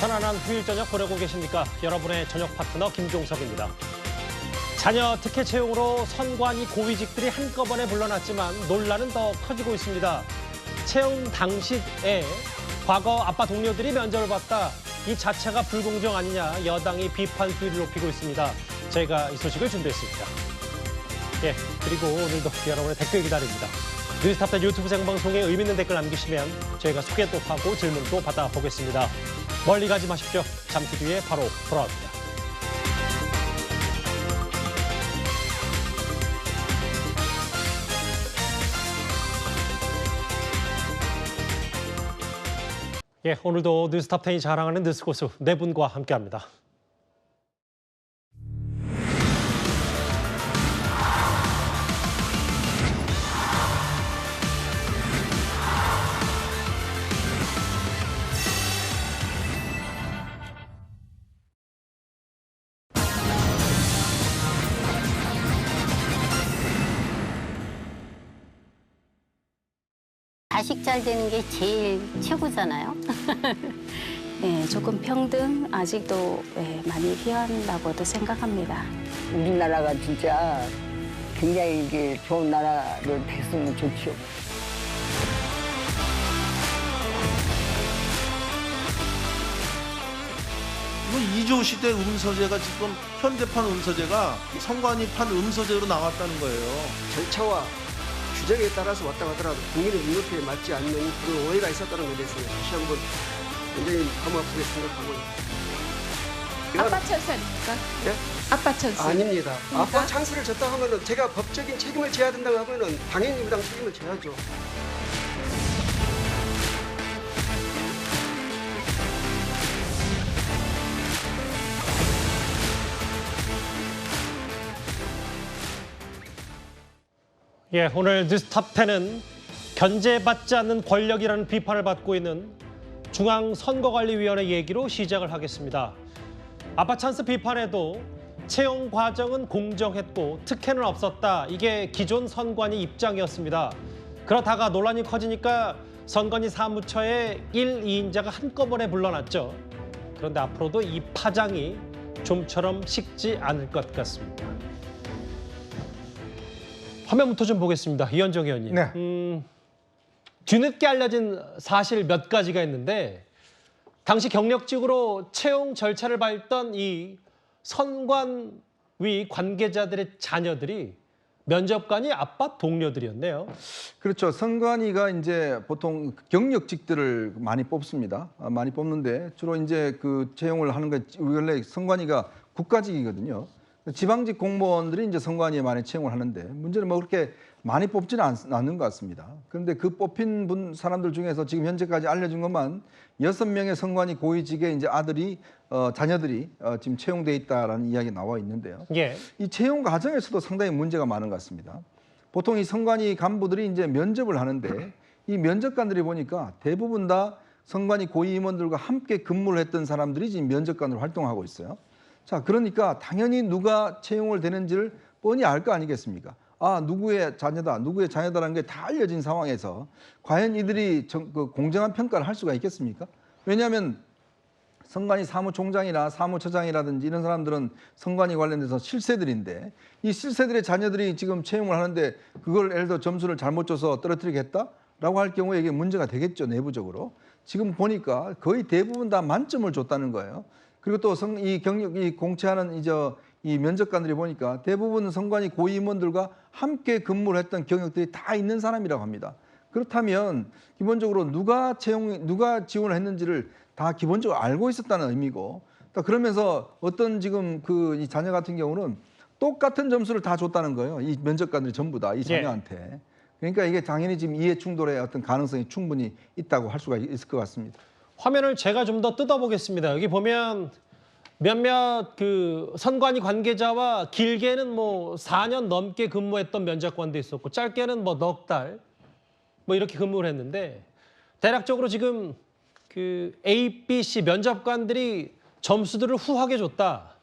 편안한 휴일 저녁 보내고 계십니까? 여러분의 저녁 파트너 김종석입니다. 자녀 특혜 채용으로 선관위 고위직들이 한꺼번에 물러났지만 논란은 더 커지고 있습니다. 채용 당시에 과거 아빠 동료들이 면접을 봤다. 이 자체가 불공정 아니냐 여당이 비판 수위를 높이고 있습니다. 저희가 이 소식을 준비했습니다. 예, 그리고 오늘도 여러분의 댓글 기다립니다. 뉴스탑 유튜브 생방송에 의미 있는 댓글 남기시면 저희가 소개도 하고 질문도 받아보겠습니다. 멀리 가지 마십시오. 잠시 뒤에 바로 돌아옵니다. 예, 오늘도 뉴스탑 10이 자랑하는 뉴스고수 네 분과 함께합니다. 자식 잘 되는 게 제일 최고잖아요. 네, 조금 평등 아직도 많이 필요한다고도 생각합니다. 우리나라가 진짜 굉장히 이게 좋은 나라로 됐으면 좋죠. 이조 시대 음서제가 지금 현대판 음서제가 선관위판 음서제로 나왔다는 거예요. 절차와 규정에 따라서 왔다 가더라도 국민의 눈높이에 맞지 않는 그런 오해가 있었다는 것에 대해서 다시 한번 굉장히 마음 아프게 생각하고 아빠 찬스 아닙니까? 예? 아빠 찬스. 아닙니다. 그러니까? 아빠 찬스를 줬다 하면은 제가 법적인 책임을 져야 된다고 하면은 당연히 민주당 책임을 져야죠. 예, 오늘 뉴스탑 10은 견제받지 않는 권력이라는 비판을 받고 있는 중앙선거관리위원회 얘기로 시작을 하겠습니다. 아빠 찬스 비판에도 채용 과정은 공정했고 특혜는 없었다. 이게 기존 선관위 입장이었습니다. 그렇다가 논란이 커지니까 선관위 사무처에 1, 2인자가 한꺼번에 물러났죠. 그런데 앞으로도 이 파장이 좀처럼 식지 않을 것 같습니다. 화면부터 좀 보겠습니다. 이현정 의원님. 네. 뒤늦게 알려진 사실 몇 가지가 있는데 당시 경력직으로 채용 절차를 밟던 이 선관위 관계자들의 자녀들이 면접관이 아빠 동료들이었네요. 그렇죠. 선관위가 이제 보통 경력직들을 많이 뽑습니다. 많이 뽑는데 주로 이제 그 채용을 하는 게 원래 선관위가 국가직이거든요. 지방직 공무원들이 이제 선관위에 많이 채용을 하는데 문제는 뭐 그렇게 많이 뽑지는 않는 것 같습니다. 그런데 그 뽑힌 사람들 중에서 지금 현재까지 알려진 것만 6명의 선관위 고위직의 이제 자녀들이 지금 채용돼 있다라는 이야기가 나와 있는데요. 예. 이 채용 과정에서도 상당히 문제가 많은 것 같습니다. 보통 이 선관위 간부들이 이제 면접을 하는데 이 면접관들이 보니까 대부분 다 선관위 고위 임원들과 함께 근무를 했던 사람들이 지금 면접관으로 활동하고 있어요. 자, 그러니까 당연히 누가 채용을 되는지를 뻔히 알 거 아니겠습니까? 아, 누구의 자녀다, 누구의 자녀다라는 게 다 알려진 상황에서 과연 이들이 공정한 평가를 할 수가 있겠습니까? 왜냐하면 선관위 사무총장이나 사무처장이라든지 이런 사람들은 선관위 관련돼서 실세들인데 이 실세들의 자녀들이 지금 채용을 하는데 그걸 예를 들어 점수를 잘못 줘서 떨어뜨리겠다라고 할 경우에 이게 문제가 되겠죠, 내부적으로. 지금 보니까 거의 대부분 다 만점을 줬다는 거예요. 그리고 또 이 공채하는 이 면접관들이 보니까 대부분 선관위 고위 임원들과 함께 근무를 했던 경력들이 다 있는 사람이라고 합니다. 그렇다면 기본적으로 누가 지원을 했는지를 다 기본적으로 알고 있었다는 의미고, 그러면서 어떤 지금 이 자녀 같은 경우는 똑같은 점수를 다 줬다는 거예요. 이 면접관들이 전부 다 이 자녀한테. 그러니까 이게 당연히 지금 이해 충돌의 어떤 가능성이 충분히 있다고 할 수가 있을 것 같습니다. 화면을 제가 좀 더 뜯어보겠습니다. 여기 보면 몇몇 그 선관위 관계자와 길게는 뭐 4년 넘게 근무했던 면접관도 있었고 짧게는 뭐 넉 달 뭐 이렇게 근무를 했는데 대략적으로 지금 그 A, B, C 면접관들이 점수들을 후하게 줬다.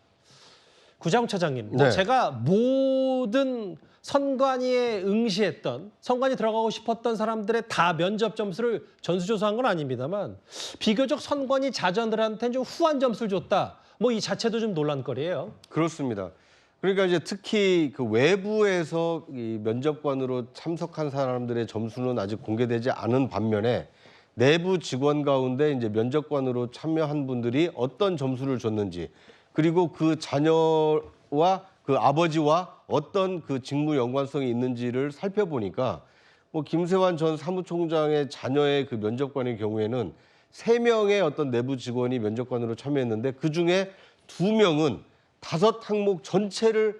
구자웅 차장님, 네. 제가 모든 선관위에 응시했던, 선관위 들어가고 싶었던 사람들의 다 면접 점수를 전수조사한 건 아닙니다만 비교적 선관위 자전들한테는 좀 후한 점수를 줬다. 뭐 이 자체도 좀 논란거리예요. 그렇습니다. 그러니까 이제 특히 그 외부에서 이 면접관으로 참석한 사람들의 점수는 아직 공개되지 않은 반면에 내부 직원 가운데 이제 면접관으로 참여한 분들이 어떤 점수를 줬는지, 그리고 그 자녀와 그 아버지와 어떤 그 직무 연관성이 있는지를 살펴보니까 뭐 김세환 전 사무총장의 자녀의 그 면접관의 경우에는 3명의 어떤 내부 직원이 면접관으로 참여했는데 그중에 2명은 5 항목 전체를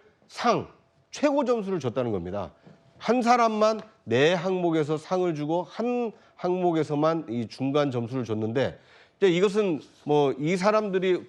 최고 점수를 줬다는 겁니다. 한 사람만 4 항목에서 상을 주고 한 항목에서만 이 중간 점수를 줬는데, 이제 이것은 뭐 이 사람들이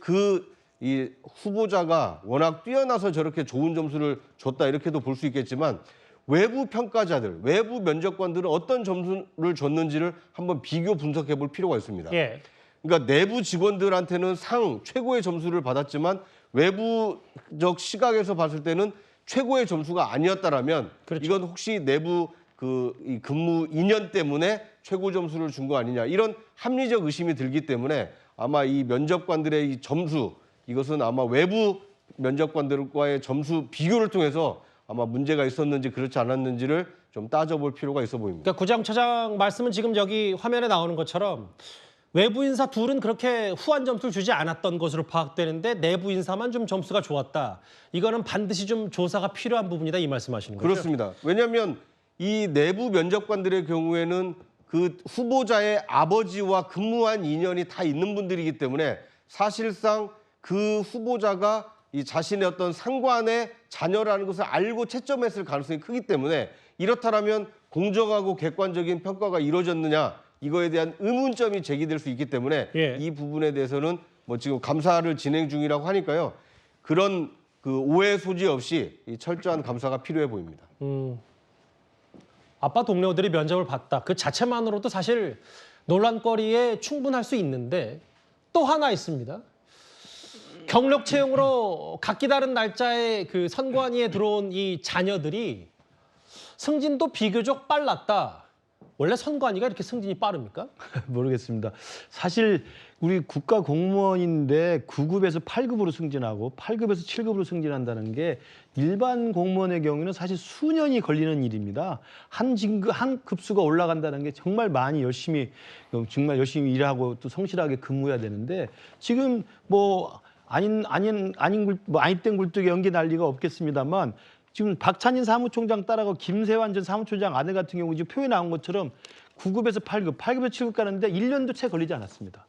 이 후보자가 워낙 뛰어나서 저렇게 좋은 점수를 줬다 이렇게도 볼 수 있겠지만, 외부 평가자들, 외부 면접관들은 어떤 점수를 줬는지를 한번 비교 분석해 볼 필요가 있습니다. 예. 그러니까 내부 직원들한테는 최고의 점수를 받았지만 외부적 시각에서 봤을 때는 최고의 점수가 아니었다라면, 그렇죠. 이건 혹시 내부 이 근무 인연 때문에 최고 점수를 준 거 아니냐, 이런 합리적 의심이 들기 때문에 아마 이 면접관들의 이 점수, 이것은 아마 외부 면접관들과의 점수 비교를 통해서 아마 문제가 있었는지 그렇지 않았는지를 좀 따져볼 필요가 있어 보입니다. 그러니까 구자웅 차장 말씀은 지금 여기 화면에 나오는 것처럼 외부 인사 둘은 그렇게 후한 점수를 주지 않았던 것으로 파악되는데 내부 인사만 좀 점수가 좋았다. 이거는 반드시 좀 조사가 필요한 부분이다, 이 말씀하시는 거죠? 그렇습니다. 왜냐하면 이 내부 면접관들의 경우에는 그 후보자의 아버지와 근무한 인연이 다 있는 분들이기 때문에 사실상 그 후보자가 이 자신의 어떤 상관의 자녀라는 것을 알고 채점했을 가능성이 크기 때문에, 이렇다면 공정하고 객관적인 평가가 이루어졌느냐, 이거에 대한 의문점이 제기될 수 있기 때문에 예. 이 부분에 대해서는 뭐 지금 감사를 진행 중이라고 하니까요, 그런 그 오해 소지 없이 이 철저한 감사가 필요해 보입니다. 아빠 동료들이 면접을 봤다. 그 자체만으로도 사실 논란거리에 충분할 수 있는데 또 하나 있습니다. 경력 채용으로 각기 다른 날짜에 그 선관위에 들어온 이 자녀들이 승진도 비교적 빨랐다. 원래 선관위가 이렇게 승진이 빠릅니까? 모르겠습니다. 사실 우리 국가 공무원인데 9급에서 8급으로 승진하고 8급에서 7급으로 승진한다는 게 일반 공무원의 경우는 사실 수년이 걸리는 일입니다. 한 급수가 올라간다는 게 정말 정말 열심히 일하고 또 성실하게 근무해야 되는데, 지금 뭐 아닌 땡 굴뚝에 연기 날 리가 없겠습니다만, 지금 박찬인 사무총장 따라가고 김세환 전 사무총장 아들 같은 경우 지금 표에 나온 것처럼 9급에서 8급, 8급에서 7급 가는데 1년도 채 걸리지 않았습니다.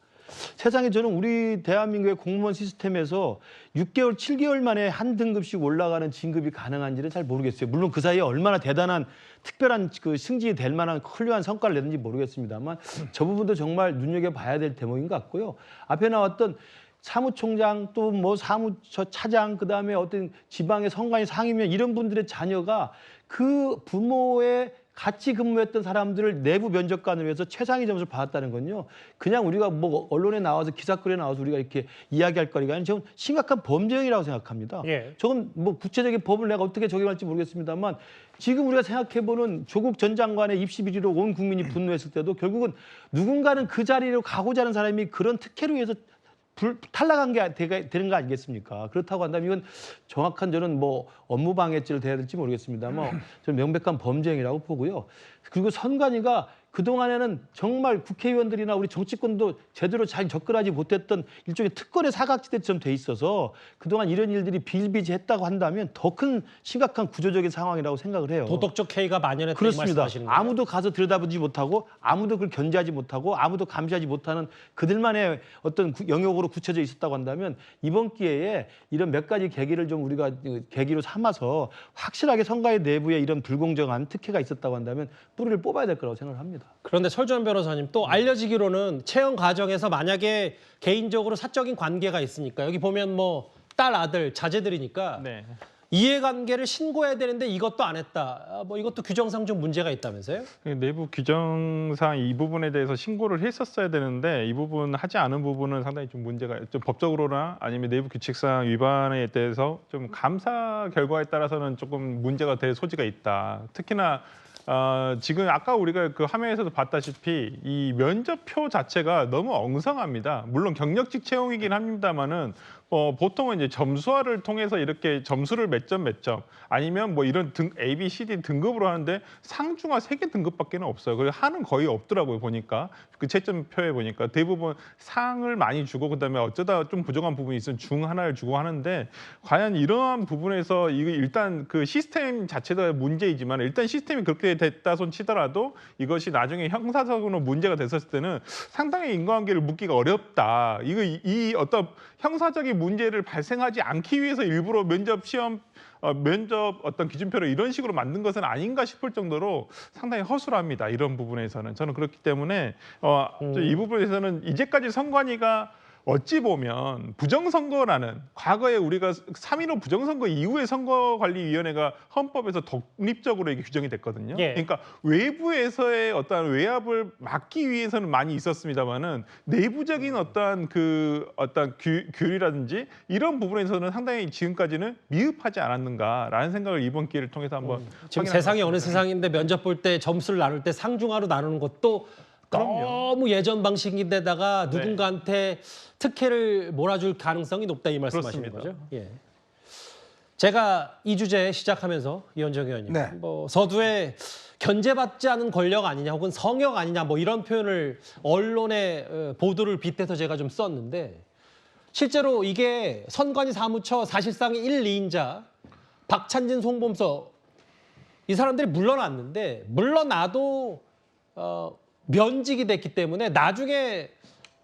세상에 저는 우리 대한민국의 공무원 시스템에서 6개월, 7개월 만에 한 등급씩 올라가는 진급이 가능한지는 잘 모르겠어요. 물론 그 사이에 얼마나 대단한 특별한 그 승진이 될 만한 훌륭한 성과를 냈는지 모르겠습니다만, 저 부분도 정말 눈여겨봐야 될 대목인 것 같고요. 앞에 나왔던 사무총장 또 뭐 사무처차장, 그다음에 어떤 지방의 선관위 상임위원, 이런 분들의 자녀가 그 부모의 같이 근무했던 사람들을 내부 면접관으로 해서 최상위 점수를 받았다는 건요, 그냥 우리가 뭐 언론에 나와서 기사거리에 나와서 우리가 이렇게 이야기할 거리가 아니라 저는 심각한 범죄행위라고 생각합니다. 예. 저건 뭐 구체적인 법을 내가 어떻게 적용할지 모르겠습니다만, 지금 우리가 생각해보는 조국 전 장관의 입시 비리로 온 국민이 분노했을 때도 결국은 누군가는 그 자리로 가고자 하는 사람이 그런 특혜로 해서 탈락한 게 되는 거 아니겠습니까? 그렇다고 한다면 이건 정확한, 저는 뭐 업무방해죄를 대야 될지 모르겠습니다만 저는 명백한 범죄행위라고 보고요. 그리고 선관위가 그동안에는 정말 국회의원들이나 우리 정치권도 제대로 잘 접근하지 못했던 일종의 특권의 사각지대처럼 돼 있어서 그동안 이런 일들이 비일비재했다고 한다면 더 큰 심각한 구조적인 상황이라고 생각을 해요. 도덕적 해이가 만연했다고 그렇습니다. 말씀하시는 거예요? 아무도 가서 들여다보지 못하고 아무도 그걸 견제하지 못하고 아무도 감시하지 못하는 그들만의 어떤 영역으로 굳혀져 있었다고 한다면, 이번 기회에 이런 몇 가지 계기를 좀 우리가 계기로 삼아서 확실하게 선관위 내부에 이런 불공정한 특혜가 있었다고 한다면 뿌리를 뽑아야 될 거라고 생각을 합니다. 그런데 설주환 변호사님, 또 알려지기로는 채용 과정에서 만약에 개인적으로 사적인 관계가 있으니까, 여기 보면 뭐 딸, 아들, 자제들이니까 네. 이해관계를 신고해야 되는데 이것도 안 했다. 뭐 이것도 규정상 좀 문제가 있다면서요? 내부 규정상 이 부분에 대해서 신고를 했었어야 되는데 이 부분 하지 않은 부분은 상당히 좀 문제가 좀 법적으로나 아니면 내부 규칙상 위반에 대해서 좀 감사 결과에 따라서는 조금 문제가 될 소지가 있다. 특히나 지금 아까 우리가 그 화면에서도 봤다시피 이 면접표 자체가 너무 엉성합니다. 물론 경력직 채용이긴 합니다만은 보통은 이제 점수화를 통해서 이렇게 점수를 몇 점 아니면 뭐 이런 A, B, C, D 등급으로 하는데 상중하 3개 등급밖에 없어요. 그리고 하는 거의 없더라고요. 보니까 그 채점표에 보니까 대부분 상을 많이 주고 그다음에 어쩌다 좀 부족한 부분이 있으면 중 하나를 주고 하는데 과연 이러한 부분에서 이거 일단 그 시스템 자체가 문제이지만 일단 시스템이 그렇게 됐다 손 치더라도 이것이 나중에 형사적으로 문제가 됐었을 때는 상당히 인과관계를 묻기가 어렵다. 이 어떤 형사적인 문제를 발생하지 않기 위해서 일부러 면접 어떤 기준표를 이런 식으로 만든 것은 아닌가 싶을 정도로 상당히 허술합니다. 이런 부분에서는 저는 그렇기 때문에 이 부분에서는 이제까지 선관위가 어찌 보면 부정선거라는 과거에 우리가 3.15 부정선거 이후에 선거관리위원회가 헌법에서 독립적으로 이게 규정이 됐거든요. 예. 그러니까 외부에서의 어떤 외압을 막기 위해서는 많이 있었습니다만은 내부적인 어떤 규율이라든지 이런 부분에서는 상당히 지금까지는 미흡하지 않았는가라는 생각을 이번 기회를 통해서 한번 지금 세상이 어느 세상인데 면접 볼 때 점수를 나눌 때 상중하로 나누는 것도 너무 예전 방식인데다가 네. 누군가한테 특혜를 몰아줄 가능성이 높다 이 말씀하시는 그렇습니다. 거죠? 예. 제가 이 주제 시작하면서 이현정 의원님, 네. 뭐 서두에 견제받지 않은 권력 아니냐 혹은 성역 아니냐 뭐 이런 표현을 언론의 보도를 빗대서 제가 좀 썼는데 실제로 이게 선관위 사무처 사실상의 1, 2인자 박찬진, 송범서 이 사람들이 물러났는데 물러나도 면직이 됐기 때문에 나중에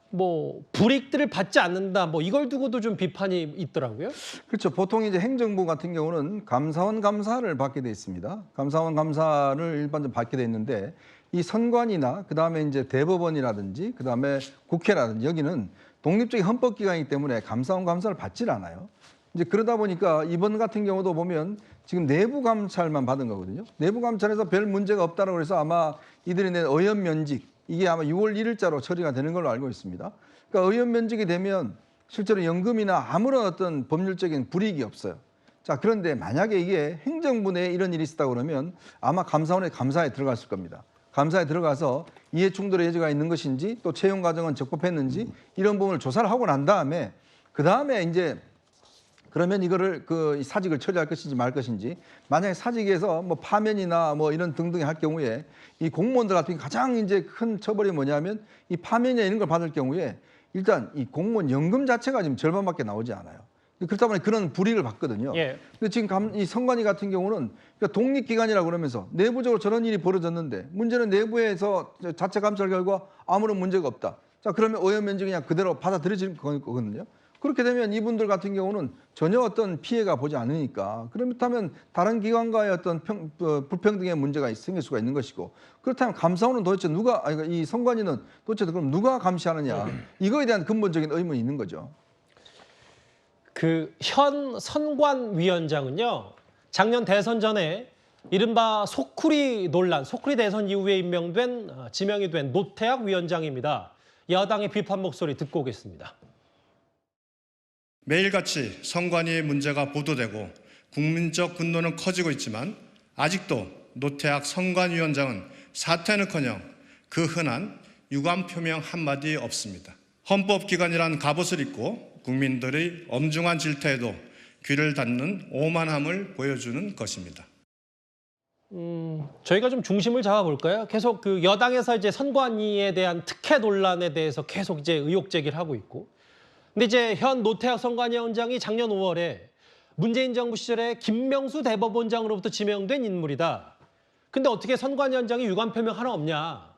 뭐 불이익들을 받지 않는다 뭐 이걸 두고도 좀 비판이 있더라고요. 그렇죠. 보통 이제 행정부 같은 경우는 감사원 감사를 받게 돼 있습니다. 감사원 감사를 일반적으로 받게 돼 있는데 이 선관위나 그다음에 이제 대법원이라든지 그다음에 국회라든지 여기는 독립적인 헌법기관이기 때문에 감사원 감사를 받질 않아요. 이제 그러다 보니까 이번 같은 경우도 보면 지금 내부 감찰만 받은 거거든요. 내부 감찰에서 별 문제가 없다고 그래서 아마 이들이 낸 의원 면직 이게 아마 6월 1일자로 처리가 되는 걸로 알고 있습니다. 그러니까 의원 면직이 되면 실제로 연금이나 아무런 어떤 법률적인 불이익이 없어요. 자, 그런데 만약에 이게 행정부 내에 이런 일이 있었다고 그러면 아마 감사원의 감사에 들어갔을 겁니다. 감사에 들어가서 이해 충돌의 여지가 있는 것인지 또 채용 과정은 적법했는지 이런 부분을 조사를 하고 난 다음에 그다음에 이제 그러면 이거를 그 사직을 처리할 것인지 말 것인지 만약에 사직에서 뭐 파면이나 뭐 이런 등등이 할 경우에 이 공무원들 같은 경우 가장 이제 큰 처벌이 뭐냐면 이 파면이나 이런 걸 받을 경우에 일단 이 공무원 연금 자체가 지금 절반밖에 나오지 않아요. 그렇다 보니 그런 불이익을 받거든요. 예. 근데 지금 이 선관위 같은 경우는 그러니까 독립기관이라고 그러면서 내부적으로 저런 일이 벌어졌는데 문제는 내부에서 자체 감찰 결과 아무런 문제가 없다. 자, 그러면 의원 면직이 그냥 그대로 받아들여질 거거든요. 그렇게 되면 이분들 같은 경우는 전혀 어떤 피해가 보지 않으니까 그렇다면 다른 기관과의 어떤 불평등의 문제가 생길 수가 있는 것이고 그렇다면 감사원은 도대체 이 선관위는 도대체 그럼 누가 감시하느냐 이거에 대한 근본적인 의문이 있는 거죠. 그 현 선관위원장은요 작년 대선 전에 이른바 소쿠리 논란, 소쿠리 대선 이후에 지명이 된 노태학 위원장입니다. 여당의 비판 목소리 듣고 오겠습니다. 매일같이 선관위의 문제가 보도되고 국민적 분노는 커지고 있지만 아직도 노태학 선관위원장은 사퇴는커녕 그 흔한 유감 표명 한마디 없습니다. 헌법기관이란 갑옷을 입고 국민들의 엄중한 질타에도 귀를 닫는 오만함을 보여주는 것입니다. 저희가 좀 중심을 잡아볼까요? 계속 그 여당에서 이제 선관위에 대한 특혜 논란에 대해서 계속 이제 의혹 제기를 하고 있고 근데 이제 현 노태학 선관위원장이 작년 5월에 문재인 정부 시절에 김명수 대법원장으로부터 지명된 인물이다. 근데 어떻게 선관위원장이 유감 표명 하나 없냐.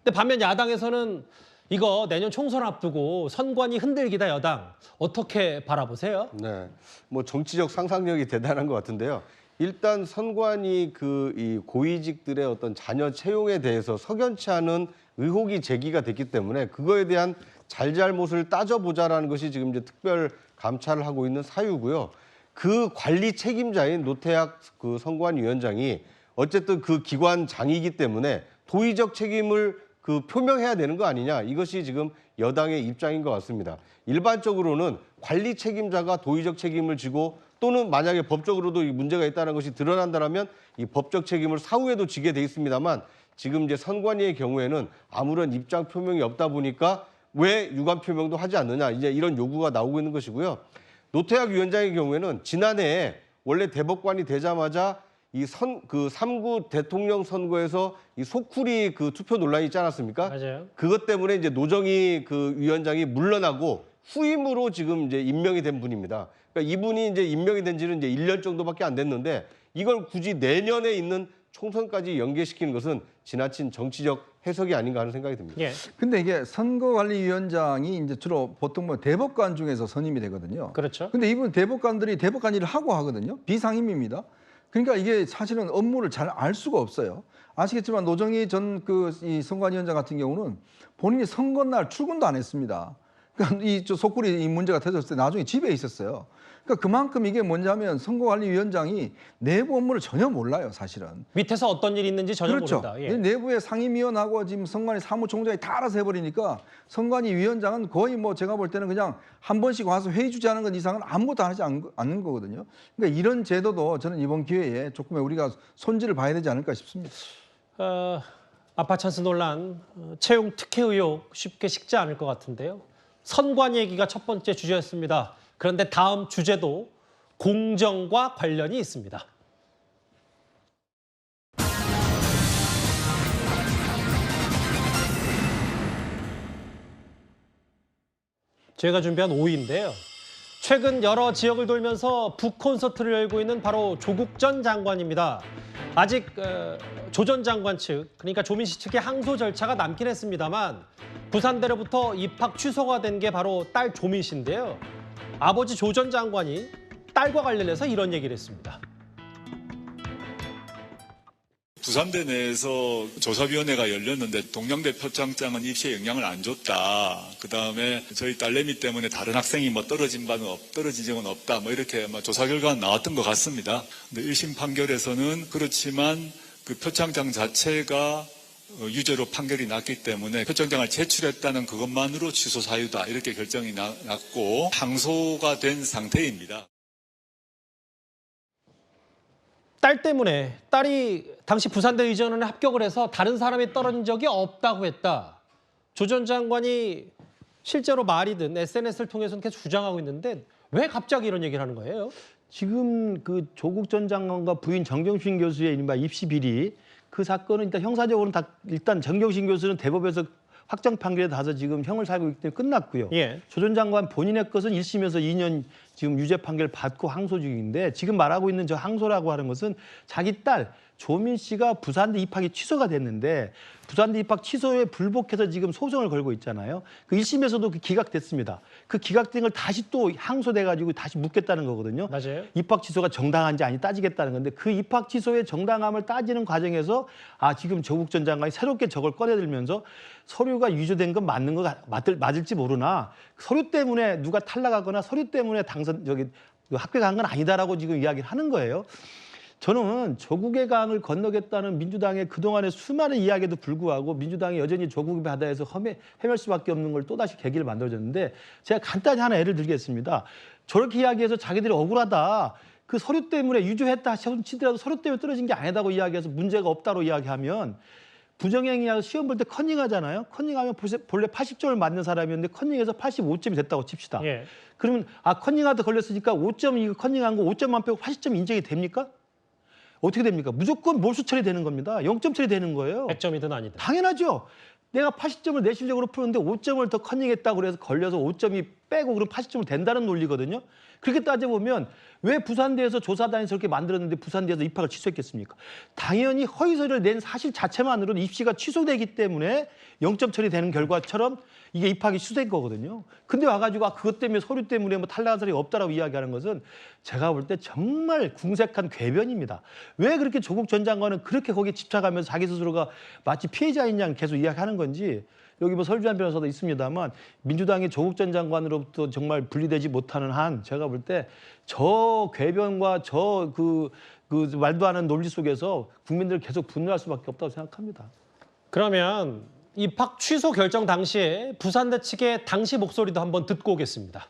근데 반면 야당에서는 이거 내년 총선 앞두고 선관위 흔들기다 여당. 어떻게 바라보세요? 네, 뭐 정치적 상상력이 대단한 것 같은데요. 일단 선관위 이 고위직들의 어떤 자녀 채용에 대해서 석연치 않은 의혹이 제기가 됐기 때문에 그거에 대한 잘잘못을 따져보자라는 것이 지금 이제 특별 감찰을 하고 있는 사유고요. 그 관리 책임자인 노태학 그 선관위원장이 어쨌든 그 기관장이기 때문에 도의적 책임을 그 표명해야 되는 거 아니냐, 이것이 지금 여당의 입장인 것 같습니다. 일반적으로는 관리 책임자가 도의적 책임을 지고 또는 만약에 법적으로도 이 문제가 있다는 것이 드러난다면 이 법적 책임을 사후에도 지게 돼 있습니다만, 지금 이제 선관위의 경우에는 아무런 입장 표명이 없다 보니까 왜 유감 표명도 하지 않느냐, 이제 이런 요구가 나오고 있는 것이고요. 노태학 위원장의 경우에는 지난해에 원래 대법관이 되자마자 이 3구 대통령 선거에서 이 소쿠리 그 투표 논란이 있지 않았습니까? 맞아요. 그것 때문에 이제 노정희 그 위원장이 물러나고 후임으로 지금 이제 임명이 된 분입니다. 그러니까 이분이 이제 임명이 된 지는 이제 1년 정도밖에 안 됐는데, 이걸 굳이 내년에 있는 총선까지 연계시키는 것은 지나친 정치적 해석이 아닌가 하는 생각이 듭니다. 예. 근데 이게 선거관리위원장이 이제 주로 보통 뭐 대법관 중에서 선임이 되거든요. 그렇죠. 근데 이분 대법관들이 대법관 일을 하고 하거든요. 비상임입니다. 그러니까 이게 사실은 업무를 잘 알 수가 없어요. 아시겠지만 노정희 전 이 선관위원장 같은 경우는 본인이 선거날 출근도 안 했습니다. 그러니까 이 속구리 이 문제가 터졌을 때 나중에 집에 있었어요. 그러니까 그만큼 이게 뭐냐면 선거관리위원장이 내부 업무를 전혀 몰라요, 사실은. 밑에서 어떤 일이 있는지 전혀 그렇죠. 모른다. 예. 내부의 상임위원하고 지금 선관위 사무총장이 다 알아서 해버리니까 선관위 위원장은 거의 뭐 제가 볼 때는 그냥 한 번씩 와서 회의 주재하는 것 이상은 아무것도 하지 않는 거거든요. 그러니까 이런 제도도 저는 이번 기회에 조금의 우리가 손질을 봐야 되지 않을까 싶습니다. 아빠 찬스 논란, 채용 특혜 의혹 쉽게 식지 않을 것 같은데요. 선관위 얘기가 첫 번째 주제였습니다. 그런데 다음 주제도 공정과 관련이 있습니다. 제가 준비한 5위인데요. 최근 여러 지역을 돌면서 북콘서트를 열고 있는 바로 조국 전 장관입니다. 아직 조 전 장관 측, 그러니까 조민 씨 측의 항소 절차가 남긴 했습니다만 부산대로부터 입학 취소가 된 게 바로 딸 조민 씨인데요. 아버지 조 전 장관이 딸과 관련해서 이런 얘기를 했습니다. 부산대 내에서 조사위원회가 열렸는데 동양대 표창장은 입시에 영향을 안 줬다. 그다음에 저희 딸내미 때문에 다른 학생이 뭐 떨어진 적은 없다. 뭐 이렇게 조사 결과가 나왔던 것 같습니다. 근데 1심 판결에서는 그렇지만 그 표창장 자체가 유죄로 판결이 났기 때문에 표창장을 제출했다는 그것만으로 취소 사유다. 이렇게 결정이 났고 항소가 된 상태입니다. 딸 때문에 딸이 당시 부산대 의전원에 합격을 해서 다른 사람이 떨어진 적이 없다고 했다. 조 전 장관이 실제로 말이든 SNS를 통해서는 계속 주장하고 있는데 왜 갑자기 이런 얘기를 하는 거예요? 지금 그 조국 전 장관과 부인 정경심 교수의 이른바 입시 비리, 그 사건은 일단 형사적으로는 일단 정경심 교수는 대법에서 확정 판결에 따라서 지금 형을 살고 있기 때문에 끝났고요. 예. 조 전 장관 본인의 것은 1심에서 2년 지금 유죄 판결 받고 항소 중인데, 지금 말하고 있는 저 항소라고 하는 것은 자기 딸 조민 씨가 부산대 입학이 취소가 됐는데 부산대 입학 취소에 불복해서 지금 소송을 걸고 있잖아요. 그 1심에서도 그 기각됐습니다. 그 기각된 걸 다시 또 항소돼가지고 다시 묻겠다는 거거든요. 맞아요. 입학 취소가 정당한지 아닌지 따지겠다는 건데, 그 입학 취소의 정당함을 따지는 과정에서 지금 조국 전 장관이 새롭게 저걸 꺼내들면서 서류가 위조된 건 맞는 거 맞을지 모르나 서류 때문에 누가 탈락하거나 서류 때문에 합격한 건 아니다라고 지금 이야기를 하는 거예요. 저는 조국의 강을 건너겠다는 민주당의 그동안의 수많은 이야기에도 불구하고 민주당이 여전히 조국의 바다에서 헤맬 수밖에 없는 걸 또다시 계기를 만들어줬는데, 제가 간단히 하나 예를 들겠습니다. 저렇게 이야기해서 자기들이 억울하다, 그 서류 때문에 유죄했다 치더라도 서류 때문에 떨어진 게 아니다고 이야기해서 문제가 없다고 이야기하면, 부정행위하고 시험 볼 때 컨닝하잖아요. 컨닝하면 본래 80점을 맞는 사람이었는데 컨닝해서 85점이 됐다고 칩시다. 예. 그러면 컨닝하다 걸렸으니까 5점 이거 컨닝한 거 5점만 빼고 80점 인정이 됩니까? 어떻게 됩니까? 무조건 몰수 처리되는 겁니다. 0점 처리되는 거예요. 100점이든 아니든. 당연하죠. 내가 80점을 내실적으로 푸는데 5점을 더 컨닝했다고 그래서 걸려서 5점이 빼고 그럼 80점을 된다는 논리거든요. 그렇게 따져보면 왜 부산대에서 조사단이 저렇게 만들었는데 부산대에서 입학을 취소했겠습니까? 당연히 허위서를 낸 사실 자체만으로는 입시가 취소되기 때문에 0점 처리되는 결과처럼 이게 입학이 취소된 거거든요. 근데 와가지고 그것 때문에 서류 때문에 뭐 탈락한 사람이 없다라고 이야기하는 것은 제가 볼 때 정말 궁색한 궤변입니다. 왜 그렇게 조국 전 장관은 그렇게 거기에 집착하면서 자기 스스로가 마치 피해자인 양 계속 이야기하는 건지 여기 뭐 설주한 변호사도 있습니다만 민주당의 조국 전 장관으로부터 정말 분리되지 못하는 한 제가 볼 때 저 궤변과 저 그 말도 안 하는 논리 속에서 국민들 계속 분노할 수밖에 없다고 생각합니다. 그러면 입학 취소 결정 당시에 부산대 측의 당시 목소리도 한번 듣고 오겠습니다.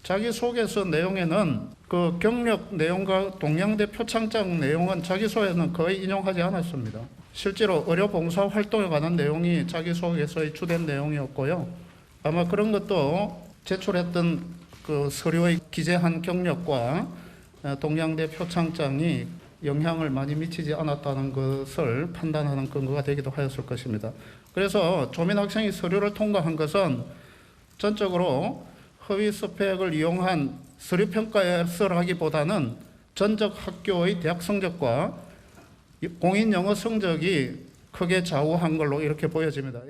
자기소개서 내용에는 그 경력 내용과 동양대 표창장 내용은 자기소개서는 거의 인용하지 않았습니다. 실제로 의료 봉사 활동에 관한 내용이 자기소개서의 주된 내용이었고요. 아마 그런 것도 제출했던 그 서류의 기재한 경력과 동양대 표창장이 영향을 많이 미치지 않았다는 것을 판단하는 근거가 되기도 하였을 것입니다. 그래서 조민 학생이 서류를 통과한 것은 전적으로 허위 스펙을 이용한 서류 평가에서라기보다는 전적 학교의 대학 성적과 공인 영어 성적이 크게 좌우한 걸로 이렇게 보여집니다.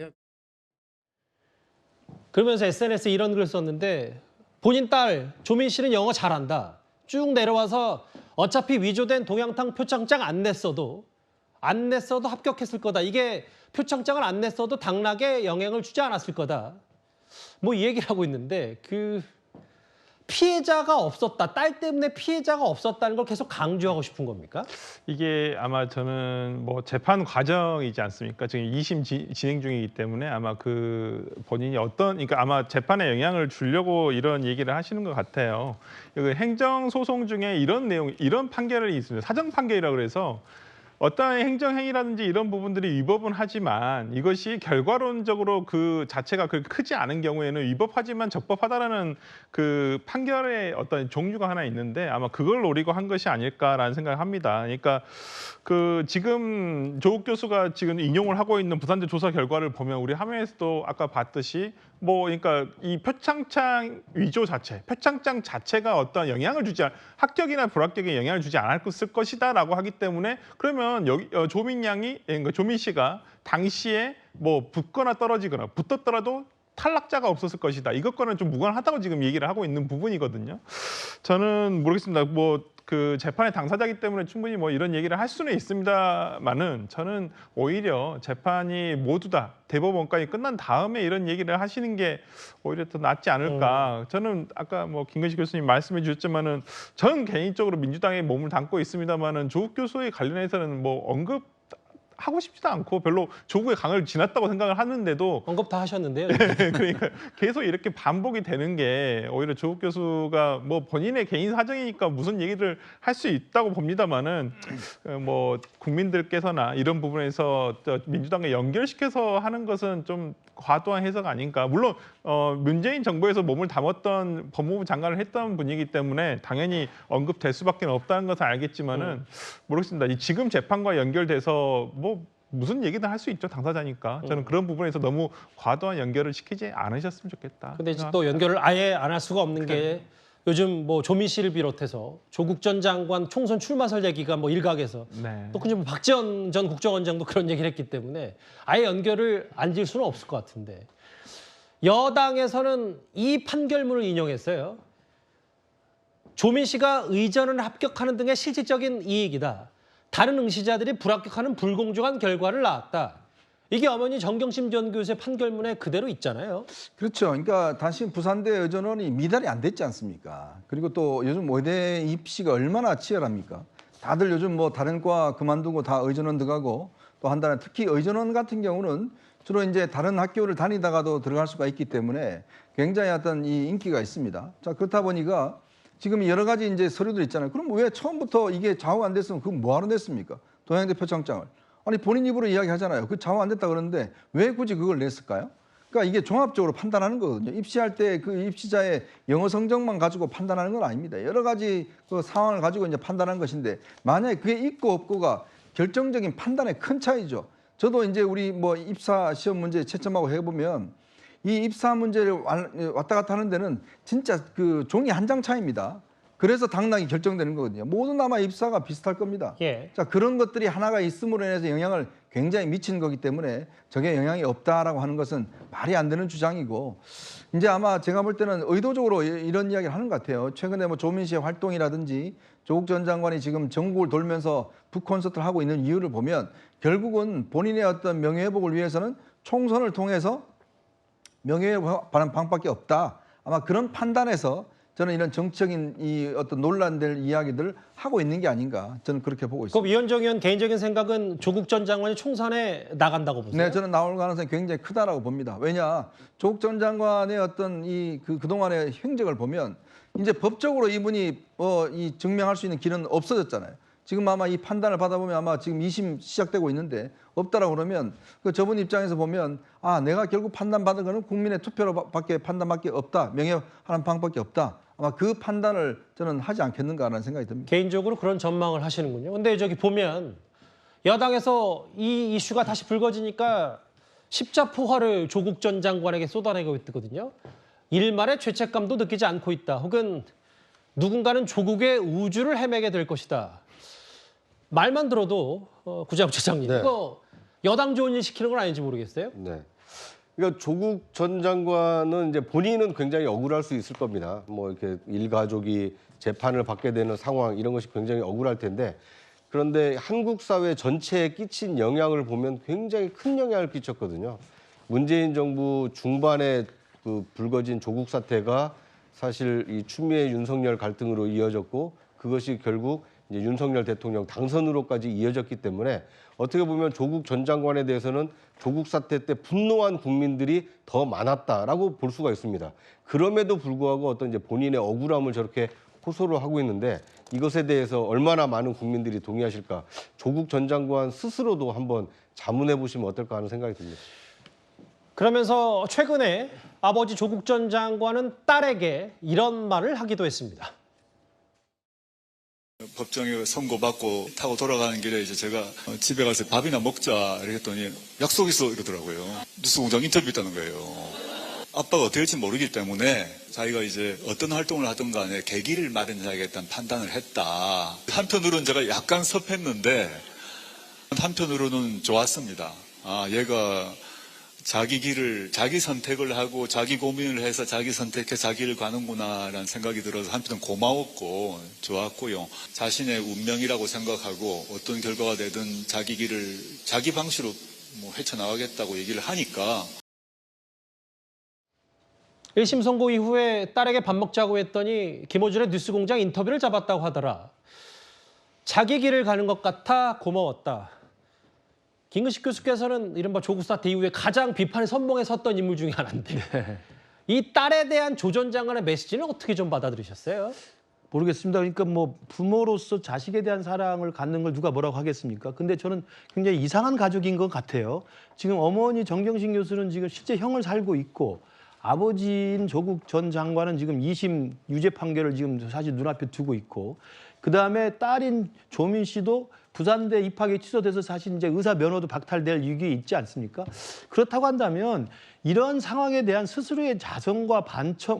그러면서 SNS에 이런 글을 썼는데 본인 딸 조민 씨는 영어 잘한다. 쭉 내려와서 어차피 위조된 동양탕 표창장 안 냈어도 합격했을 거다. 이게 표창장을 안 냈어도 당락에 영향을 주지 않았을 거다. 뭐 이 얘기를 하고 있는데 그 피해자가 없었다. 딸 때문에 피해자가 없었다는 걸 계속 강조하고 싶은 겁니까? 이게 아마 저는 뭐 재판 과정이지 않습니까? 지금 2심 진행 중이기 때문에 아마 그 본인이 그러니까 아마 재판에 영향을 주려고 이런 얘기를 하시는 것 같아요. 행정 소송 중에 이런 판결이 있습니다. 사정 판결이라고 그래서 어떠한 행정행위라든지 이런 부분들이 위법은 하지만 이것이 결과론적으로 그 자체가 그렇게 크지 않은 경우에는 위법하지만 적법하다라는 그 판결의 어떤 종류가 하나 있는데 아마 그걸 노리고 한 것이 아닐까라는 생각을 합니다. 그러니까 그 지금 조국 교수가 지금 인용을 하고 있는 부산대 조사 결과를 보면 우리 화면에서도 아까 봤듯이 그러니까 이 표창장 위조 자체, 표창장 자체가 어떤 영향을 합격이나 불합격에 영향을 주지 않았을 것이다라고 하기 때문에 그러면 여기 그러니까 조민 씨가 당시에 뭐 붙거나 떨어지거나 붙었더라도 탈락자가 없었을 것이다. 이것과는 좀 무관하다고 지금 얘기를 하고 있는 부분이거든요. 저는 모르겠습니다. 뭐 그 재판의 당사자이기 때문에 충분히 뭐 이런 얘기를 할 수는 있습니다만은 저는 오히려 재판이 모두 다 대법원까지 끝난 다음에 이런 얘기를 하시는 게 오히려 더 낫지 않을까. 저는 아까 뭐 김근식 교수님 말씀해 주셨지만은 저는 개인적으로 민주당에 몸을 담고 있습니다만은 조국 교수에 관련해서는 뭐 하고 싶지도 않고 별로 조국의 강을 지났다고 생각을 하는데도 언급 다 하셨는데요. 그러니까 계속 이렇게 반복이 되는 게 오히려 조국 교수가 뭐 본인의 개인 사정이니까 무슨 얘기를 할 수 있다고 봅니다만은 뭐 국민들께서나 이런 부분에서 민주당에 연결시켜서 하는 것은 좀 과도한 해석 아닌가. 물론 문재인 정부에서 몸을 담았던 법무부 장관을 했던 분이기 때문에 당연히 언급될 수밖에 없다는 것은 알겠지만은 모르겠습니다. 지금 재판과 연결돼서 뭐 무슨 얘기든 할 수 있죠. 당사자니까. 저는 그런 부분에서 너무 과도한 연결을 시키지 않으셨으면 좋겠다. 근데 또 연결을 아예 안 할 수가 없는 게 요즘 뭐 조민 씨를 비롯해서 조국 전 장관 총선 출마설 얘기가 뭐 일각에서 또 그냥 박지원 전 국정원장도 그런 얘기를 했기 때문에 아예 연결을 안 지을 수는 없을 것 같은데 여당에서는 이 판결문을 인용했어요. 조민 씨가 의전을 합격하는 등의 실질적인 이익이다. 다른 응시자들이 불합격하는 불공정한 결과를 낳았다. 이게 어머니 정경심 전 교수의 판결문에 그대로 있잖아요. 그렇죠. 그러니까 단신 부산대 의전원이 미달이 안 됐지 않습니까? 그리고 또 요즘 의대 입시가 얼마나 치열합니까? 다들 요즘 뭐 다른 과 그만두고 다 의전원 들어가고 또 한다는 특히 의전원 같은 경우는 주로 이제 다른 학교를 다니다가도 들어갈 수가 있기 때문에 굉장히 어떤 이 인기가 있습니다. 자, 그렇다 보니까 지금 여러 가지 이제 서류들 있잖아요. 그럼 왜 처음부터 이게 좌우 안 됐으면 그건 뭐하러 냈습니까? 동양대 표창장을. 아니 본인 입으로 이야기하잖아요. 그 좌우 안 됐다 그러는데 왜 굳이 그걸 냈을까요? 그러니까 이게 종합적으로 판단하는 거거든요. 입시할 때 그 입시자의 영어 성적만 가지고 판단하는 건 아닙니다. 여러 가지 그 상황을 가지고 이제 판단하는 것인데 만약에 그게 있고 없고가 결정적인 판단에 큰 차이죠. 저도 이제 우리 뭐 입사 시험 문제 채점하고 해보면 이 입사 문제를 왔다 갔다 하는 데는 진짜 그 종이 한 장 차이입니다. 그래서 당락이 결정되는 거거든요. 모든 아마 입사가 비슷할 겁니다. 자, 그런 것들이 하나가 있음으로 인해서 영향을 굉장히 미친 거기 때문에 저게 영향이 없다라고 하는 것은 말이 안 되는 주장이고 이제 아마 제가 볼 때는 의도적으로 이런 이야기를 하는 것 같아요. 최근에 뭐 조민 씨의 활동이라든지 조국 전 장관이 지금 전국을 돌면서 북콘서트를 하고 있는 이유를 보면 결국은 본인의 어떤 명예회복을 위해서는 총선을 통해서 명예회복하는 방법밖에 없다. 아마 그런 판단에서 저는 이런 정치적인 이 어떤 논란될 이야기들을 하고 있는 게 아닌가 저는 그렇게 보고 있습니다. 그럼 이현정 의원 개인적인 생각은 조국 전 장관이 총선에 나간다고 보세요? 네, 저는 나올 가능성이 굉장히 크다라고 봅니다. 왜냐, 조국 전 장관의 어떤 그동안의 행적을 보면 이제 법적으로 이분이 이 증명할 수 있는 길은 없어졌잖아요. 지금 아마 이 판단을 받아보면 아마 지금 2심 시작되고 있는데 없다라고 그러면 그 저분 입장에서 보면 내가 결국 판단받은 거는 국민의 투표로밖에 판단밖에 없다. 명예하는 방법밖에 없다. 아마 그 판단을 저는 하지 않겠는가라는 생각이 듭니다. 개인적으로 그런 전망을 하시는군요. 근데 저기 보면 야당에서 이 이슈가 다시 불거지니까 십자포화를 조국 전 장관에게 쏟아내고 있거든요. 일말의 죄책감도 느끼지 않고 있다. 혹은 누군가는 조국의 우주를 헤매게 될 것이다. 말만 들어도 구자욱 차장님, 네. 이거 여당 좋은 일 시키는 건 아닌지 모르겠어요. 네. 그러니까 조국 전 장관은 이제 본인은 굉장히 억울할 수 있을 겁니다. 뭐 이렇게 일가족이 재판을 받게 되는 상황 이런 것이 굉장히 억울할 텐데 그런데 한국 사회 전체에 끼친 영향을 보면 굉장히 큰 영향을 끼쳤거든요. 문재인 정부 중반에 그 불거진 조국 사태가 사실 이 추미애 윤석열 갈등으로 이어졌고 그것이 결국 이제 윤석열 대통령 당선으로까지 이어졌기 때문에 어떻게 보면 조국 전 장관에 대해서는 조국 사태 때 분노한 국민들이 더 많았다라고 볼 수가 있습니다. 그럼에도 불구하고 어떤 이제 본인의 억울함을 저렇게 호소를 하고 있는데 이것에 대해서 얼마나 많은 국민들이 동의하실까? 조국 전 장관 스스로도 한번 자문해 보시면 어떨까 하는 생각이 듭니다. 그러면서 최근에 아버지 조국 전 장관은 딸에게 이런 말을 하기도 했습니다. 법정에 선고받고 타고 돌아가는 길에 이제 제가 집에 가서 밥이나 먹자 이랬더니 약속 있어 이러더라고요. 뉴스공장 인터뷰 있다는 거예요. 아빠가 어떻게 될지 모르기 때문에 자기가 이제 어떤 활동을 하든 간에 계기를 마련해야겠다는 판단을 했다. 한편으로는 제가 약간 섭했는데 한편으로는 좋았습니다. 얘가 자기 길을, 자기 선택을 하고 자기 고민을 해서 자기 선택해 자기를 가는구나라는 생각이 들어서 한편은 고마웠고 좋았고요. 자신의 운명이라고 생각하고 어떤 결과가 되든 자기 길을 자기 방식으로 헤쳐나가겠다고 얘기를 하니까 1심 선고 이후에 딸에게 밥 먹자고 했더니 김어준의 뉴스공장 인터뷰를 잡았다고 하더라. 자기 길을 가는 것 같아 고마웠다. 김근식 교수께서는 이른바 조국 사태 이후에 가장 비판의 선봉에 섰던 인물 중에 하나인데 이 딸에 대한 조 전 장관의 메시지는 어떻게 좀 받아들이셨어요? 모르겠습니다. 그러니까 뭐 부모로서 자식에 대한 사랑을 갖는 걸 누가 뭐라고 하겠습니까? 근데 저는 굉장히 이상한 가족인 것 같아요. 지금 어머니 정경심 교수는 지금 실제 형을 살고 있고 아버지인 조국 전 장관은 지금 2심 유죄 판결을 지금 사실 눈앞에 두고 있고 그다음에 딸인 조민 씨도 부산대 입학이 취소돼서 사실 이제 의사 면허도 박탈될 위기에 있지 않습니까? 그렇다고 한다면 이런 상황에 대한 스스로의 자성과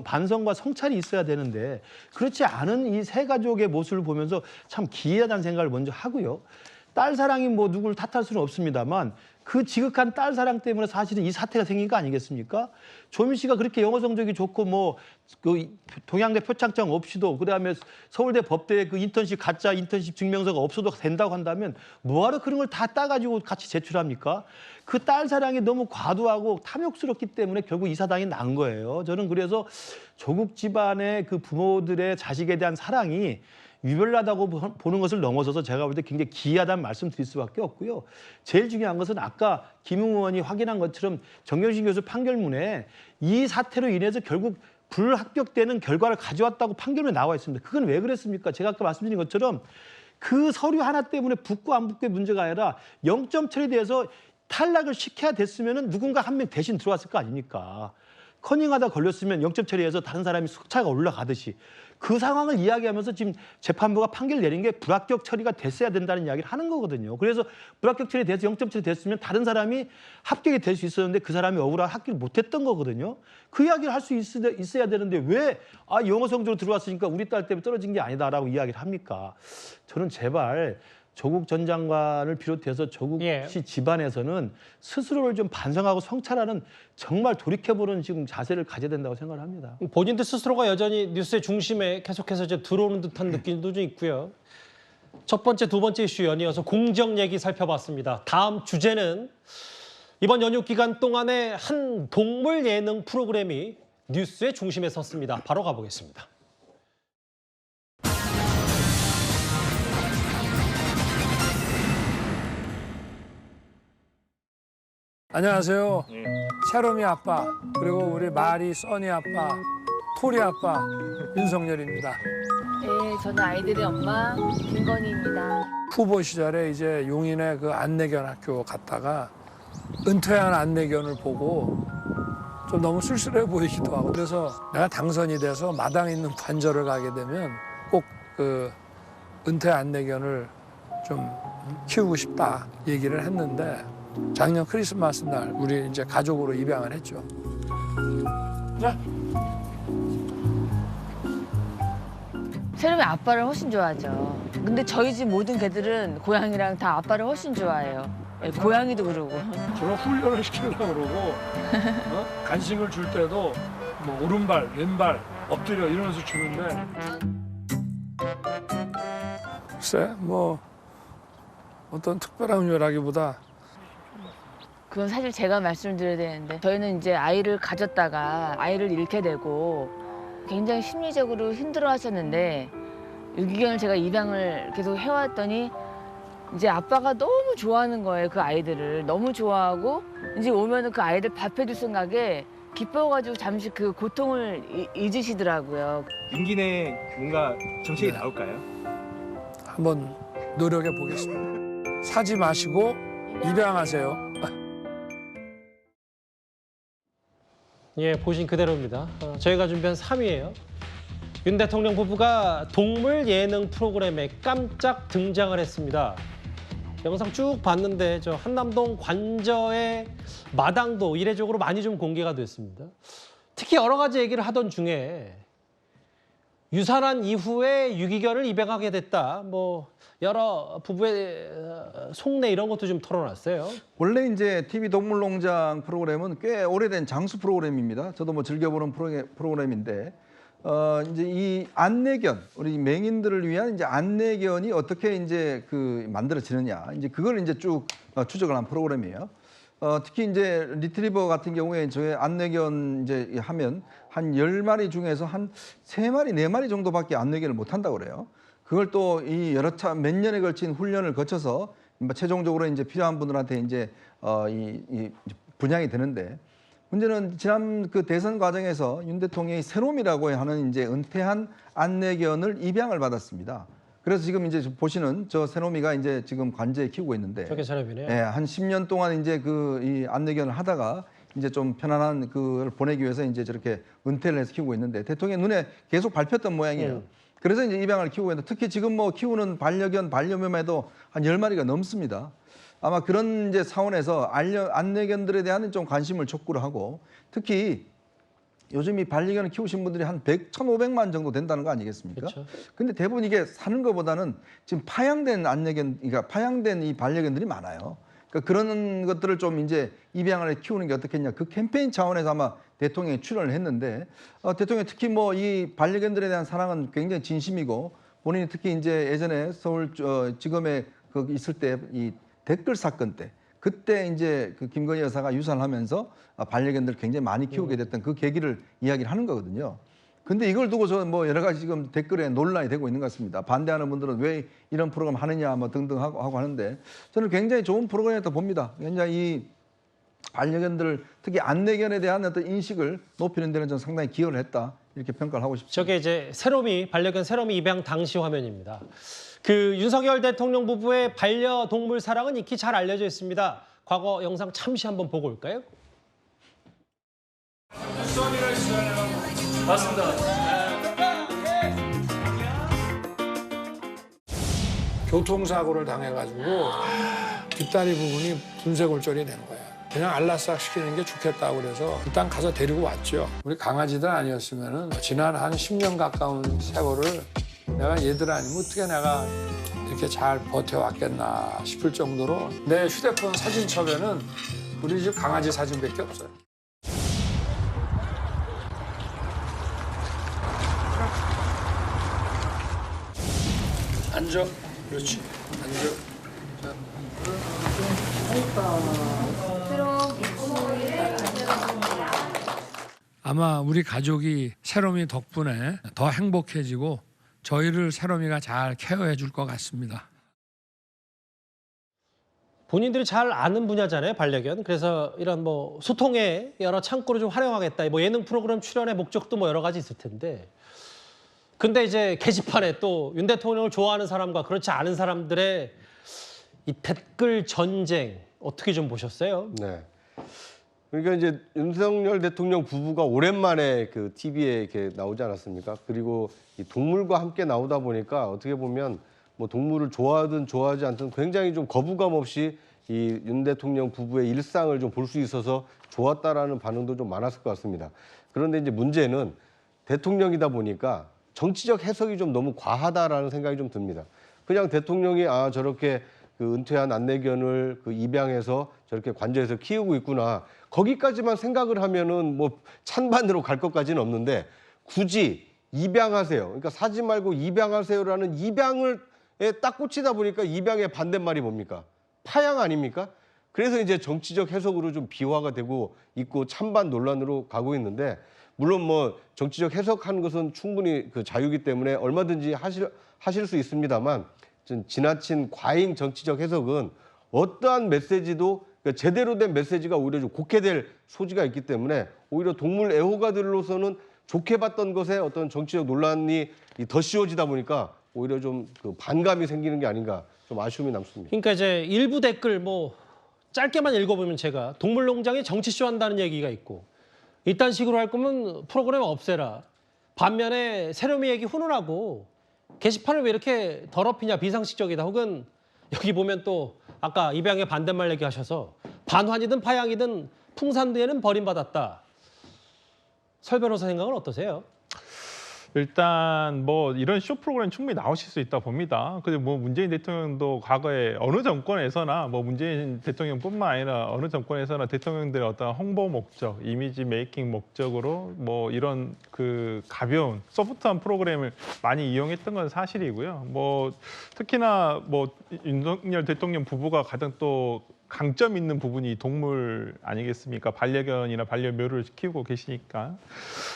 반성과 성찰이 있어야 되는데 그렇지 않은 이 세 가족의 모습을 보면서 참 기이하다는 생각을 먼저 하고요. 딸 사랑이 뭐 누구를 탓할 수는 없습니다만 그 지극한 딸 사랑 때문에 사실은 이 사태가 생긴 거 아니겠습니까? 조민 씨가 그렇게 영어 성적이 좋고 뭐 그 동양대 표창장 없이도 그다음에 서울대 법대에 그 인턴십 가짜 인턴십 증명서가 없어도 된다고 한다면 뭐하러 그런 걸 다 따가지고 같이 제출합니까? 그 딸 사랑이 너무 과도하고 탐욕스럽기 때문에 결국 이 사단이 난 거예요. 저는 그래서 조국 집안의 그 부모들의 자식에 대한 사랑이 유별나다고 보는 것을 넘어서서 제가 볼 때 굉장히 기이하다는 말씀 드릴 수밖에 없고요. 제일 중요한 것은 아까 김웅 의원이 확인한 것처럼 정경심 교수 판결문에 이 사태로 인해서 결국 불합격되는 결과를 가져왔다고 판결문에 나와 있습니다. 그건 왜 그랬습니까? 제가 아까 말씀드린 것처럼 그 서류 하나 때문에 붙고 안 붙고의 문제가 아니라 0점 처리돼서 탈락을 시켜야 됐으면 누군가 한 명 대신 들어왔을 거 아닙니까? 커닝하다 걸렸으면 0점 처리해서 다른 사람이 속차가 올라가듯이 그 상황을 이야기하면서 지금 재판부가 판결 내린 게 불합격 처리가 됐어야 된다는 이야기를 하는 거거든요. 그래서 불합격 처리돼서 0점 처리 됐으면 다른 사람이 합격이 될 수 있었는데 그 사람이 억울하게 합격을 못했던 거거든요. 그 이야기를 할 수 있어야 되는데 왜 영어 성적으로 들어왔으니까 우리 딸 때문에 떨어진 게 아니다라고 이야기를 합니까? 저는 제발 조국 전 장관을 비롯해서 조국 씨 집안에서는 스스로를 좀 반성하고 성찰하는 정말 돌이켜보는 지금 자세를 가져야 된다고 생각을 합니다. 본인들 스스로가 여전히 뉴스의 중심에 계속해서 이제 들어오는 듯한 느낌도 좀 있고요. 첫 번째, 두 번째 이슈 연이어서 공정 얘기 살펴봤습니다. 다음 주제는 이번 연휴 기간 동안에 한 동물 예능 프로그램이 뉴스의 중심에 섰습니다. 바로 가보겠습니다. 안녕하세요. 샤롬이 아빠, 그리고 우리 마리 써니 아빠, 토리 아빠 윤석열입니다. 네, 저는 아이들의 엄마 김건희입니다. 후보 시절에 이제 용인의 그 안내견 학교 갔다가 은퇴한 안내견을 보고 좀 너무 쓸쓸해 보이기도 하고, 그래서 내가 당선이 돼서 마당 있는 관저를 가게 되면 꼭 그 은퇴 안내견을 좀 키우고 싶다 얘기를 했는데, 작년 크리스마스 날 우리 이제 가족으로 입양을 했죠. 자. 세롬이 아빠를 훨씬 좋아하죠. 근데 저희 집 모든 개들은 고양이랑 다 아빠를 훨씬 좋아해요. 네, 고양이도 그러고. 저런 훈련을 시키려고 그러고 간식을 줄 때도 뭐 오른발, 왼발 엎드려 이러면서 주는데, 글쎄 뭐 어떤 특별한 우유라기보다 그건 사실 제가 말씀드려야 되는데, 저희는 이제 아이를 가졌다가 아이를 잃게 되고 굉장히 심리적으로 힘들어 하셨는데, 유기견을 제가 입양을 계속 해왔더니 이제 아빠가 너무 좋아하는 거예요. 그 아이들을 너무 좋아하고, 이제 오면은 그 아이들 밥 해줄 생각에 기뻐가지고 잠시 그 고통을 잊으시더라고요. 임기 내에 뭔가 정책이 나올까요? 한번 노력해 보겠습니다. 사지 마시고 입양하세요. 예, 보신 그대로입니다. 저희가 준비한 3위예요. 윤 대통령 부부가 동물 예능 프로그램에 깜짝 등장을 했습니다. 영상 쭉 봤는데 저 한남동 관저의 마당도 이례적으로 많이 좀 공개가 됐습니다. 특히 여러 가지 얘기를 하던 중에 유산한 이후에 유기견을 입양하게 됐다. 뭐 여러 부부의 속내 이런 것도 좀 털어놨어요. 원래 이제 TV 동물농장 프로그램은 꽤 오래된 장수 프로그램입니다. 저도 뭐 즐겨보는 프로그램인데, 이제 이 안내견, 우리 맹인들을 위한 이제 안내견이 어떻게 이제 그 만들어지느냐, 이제 그걸 이제 쭉 추적을 한 프로그램이에요. 특히 이제 리트리버 같은 경우에 저의 안내견 이제 하면 한 10마리 중에서 한 3마리, 4마리 정도밖에 안내견을 못 한다고 그래요. 그걸 또 이 여러 차 몇 년에 걸친 훈련을 거쳐서 최종적으로 이제 필요한 분들한테 이제 이 분양이 되는데, 문제는 지난 그 대선 과정에서 윤 대통령이 세롬이라고 하는 이제 은퇴한 안내견을 입양을 받았습니다. 그래서 지금 이제 보시는 저 세롬이가 이제 지금 관저에 키우고 있는데, 저게 세롬이네요. 예, 한 10년 동안 이제 그 이 안내견을 하다가 이제 좀 편안한 그걸 보내기 위해서 이제 저렇게 은퇴를 해서 키우고 있는데, 대통령 눈에 계속 밟혔던 모양이에요. 그래서 이제 입양을 키우고 있는데, 특히 지금 뭐 키우는 반려견, 반려묘에도 한 10마리가 넘습니다. 아마 그런 이제 차원에서 안내견들에 대한 좀 관심을 촉구를 하고, 특히 요즘 이 반려견을 키우신 분들이 한 1,500만 정도 된다는 거 아니겠습니까? 그렇죠. 근데 대부분 이게 사는 것보다는 지금 파양된 안내견, 그러니까 파양된 이 반려견들이 많아요. 그러니까 그런 것들을 좀 이제 입양을 키우는 게 어떻겠냐, 그 캠페인 차원에서 아마 대통령이 출연을 했는데, 대통령이 특히 뭐 이 반려견들에 대한 사랑은 굉장히 진심이고, 본인이 특히 이제 예전에 서울 지검에 그 있을 때 이 댓글 사건 때, 그때 이제 그 김건희 여사가 유산을 하면서 반려견들을 굉장히 많이 키우게 됐던 그 계기를 이야기를 하는 거거든요. 근데 이걸 두고서 뭐 여러 가지 지금 댓글에 논란이 되고 있는 것 같습니다. 반대하는 분들은 왜 이런 프로그램 하느냐 뭐 등등 하고 하는데, 저는 굉장히 좋은 프로그램이라고 봅니다. 굉장히 이 반려견들, 특히 안내견에 대한 어떤 인식을 높이는 데는 저는 상당히 기여를 했다, 이렇게 평가를 하고 싶습니다. 저게 이제 세롬이, 반려견 세롬이 입양 당시 화면입니다. 그 윤석열 대통령 부부의 반려동물 사랑은 익히 잘 알려져 있습니다. 과거 영상 잠시 한번 보고 올까요? 맞습니다. 교통사고를 당해가지고 뒷다리 부분이 분쇄골절이 된 거야. 그냥 알라싹 시키는 게 좋겠다고 그래서 일단 가서 데리고 왔죠. 우리 강아지들 아니었으면은 지난 한 10년 가까운 세월을 내가 얘들 아니면 어떻게 내가 이렇게 잘 버텨왔겠나 싶을 정도로 내 휴대폰 사진첩에는 우리 집 강아지 사진밖에 없어요. 앉아. 그렇지. 앉아. 아마 우리 가족이 새롬이 덕분에 더 행복해지고 저희를 새롬이가 잘 케어해 줄 것 같습니다. 본인들이 잘 아는 분야잖아요, 반려견. 그래서 이런 뭐 소통의 여러 창구를 좀 활용하겠다. 뭐 예능 프로그램 출연의 목적도 뭐 여러 가지 있을 텐데. 근데 이제 게시판에 또 윤 대통령을 좋아하는 사람과 그렇지 않은 사람들의 이 댓글 전쟁 어떻게 좀 보셨어요? 네. 그러니까 이제 윤석열 대통령 부부가 오랜만에 그 TV에 이렇게 나오지 않았습니까? 그리고 이 동물과 함께 나오다 보니까 어떻게 보면 뭐 동물을 좋아하든 좋아하지 않든 굉장히 좀 거부감 없이 이 윤 대통령 부부의 일상을 좀 볼 수 있어서 좋았다라는 반응도 좀 많았을 것 같습니다. 그런데 이제 문제는 대통령이다 보니까 정치적 해석이 좀 너무 과하다라는 생각이 좀 듭니다. 그냥 대통령이 저렇게 그 은퇴한 안내견을 그 입양해서 저렇게 관저에서 키우고 있구나. 거기까지만 생각을 하면은 뭐 찬반으로 갈 것까지는 없는데 굳이 입양하세요. 그러니까 사지 말고 입양하세요라는 입양을 딱 꽂히다 보니까 입양의 반대말이 뭡니까? 파양 아닙니까? 그래서 이제 정치적 해석으로 좀 비화가 되고 있고 찬반 논란으로 가고 있는데 물론 뭐 정치적 해석하는 것은 충분히 그 자유이기 때문에 얼마든지 하실 수 있습니다만 좀 지나친 과잉 정치적 해석은 어떠한 메시지도 그러니까 제대로 된 메시지가 오히려 좀 곡해될 소지가 있기 때문에 오히려 동물 애호가들로서는 좋게 봤던 것에 어떤 정치적 논란이 더 씌워지다 보니까 오히려 좀 그 반감이 생기는 게 아닌가 좀 아쉬움이 남습니다. 그러니까 이제 일부 댓글 뭐 짧게만 읽어보면 제가 동물농장에 정치쇼 한다는 얘기가 있고 이딴 식으로 할 거면 프로그램 없애라. 반면에 새롬이 얘기 훈훈하고 게시판을 왜 이렇게 더럽히냐 비상식적이다. 혹은 여기 보면 또 아까 입양의 반대말 얘기하셔서 반환이든 파양이든 풍산대에는 버림받았다. 설 변호사 생각은 어떠세요? 일단 뭐 이런 쇼 프로그램 충분히 나오실 수 있다 봅니다. 근데 뭐 문재인 대통령도 과거에 어느 정권에서나 뭐 문재인 대통령뿐만 아니라 어느 정권에서나 대통령들의 어떤 홍보 목적, 이미지 메이킹 목적으로 뭐 이런 그 가벼운 소프트한 프로그램을 많이 이용했던 건 사실이고요. 뭐 특히나 뭐 윤석열 대통령 부부가 가장 또 강점 있는 부분이 동물 아니겠습니까? 반려견이나 반려묘를 키우고 계시니까.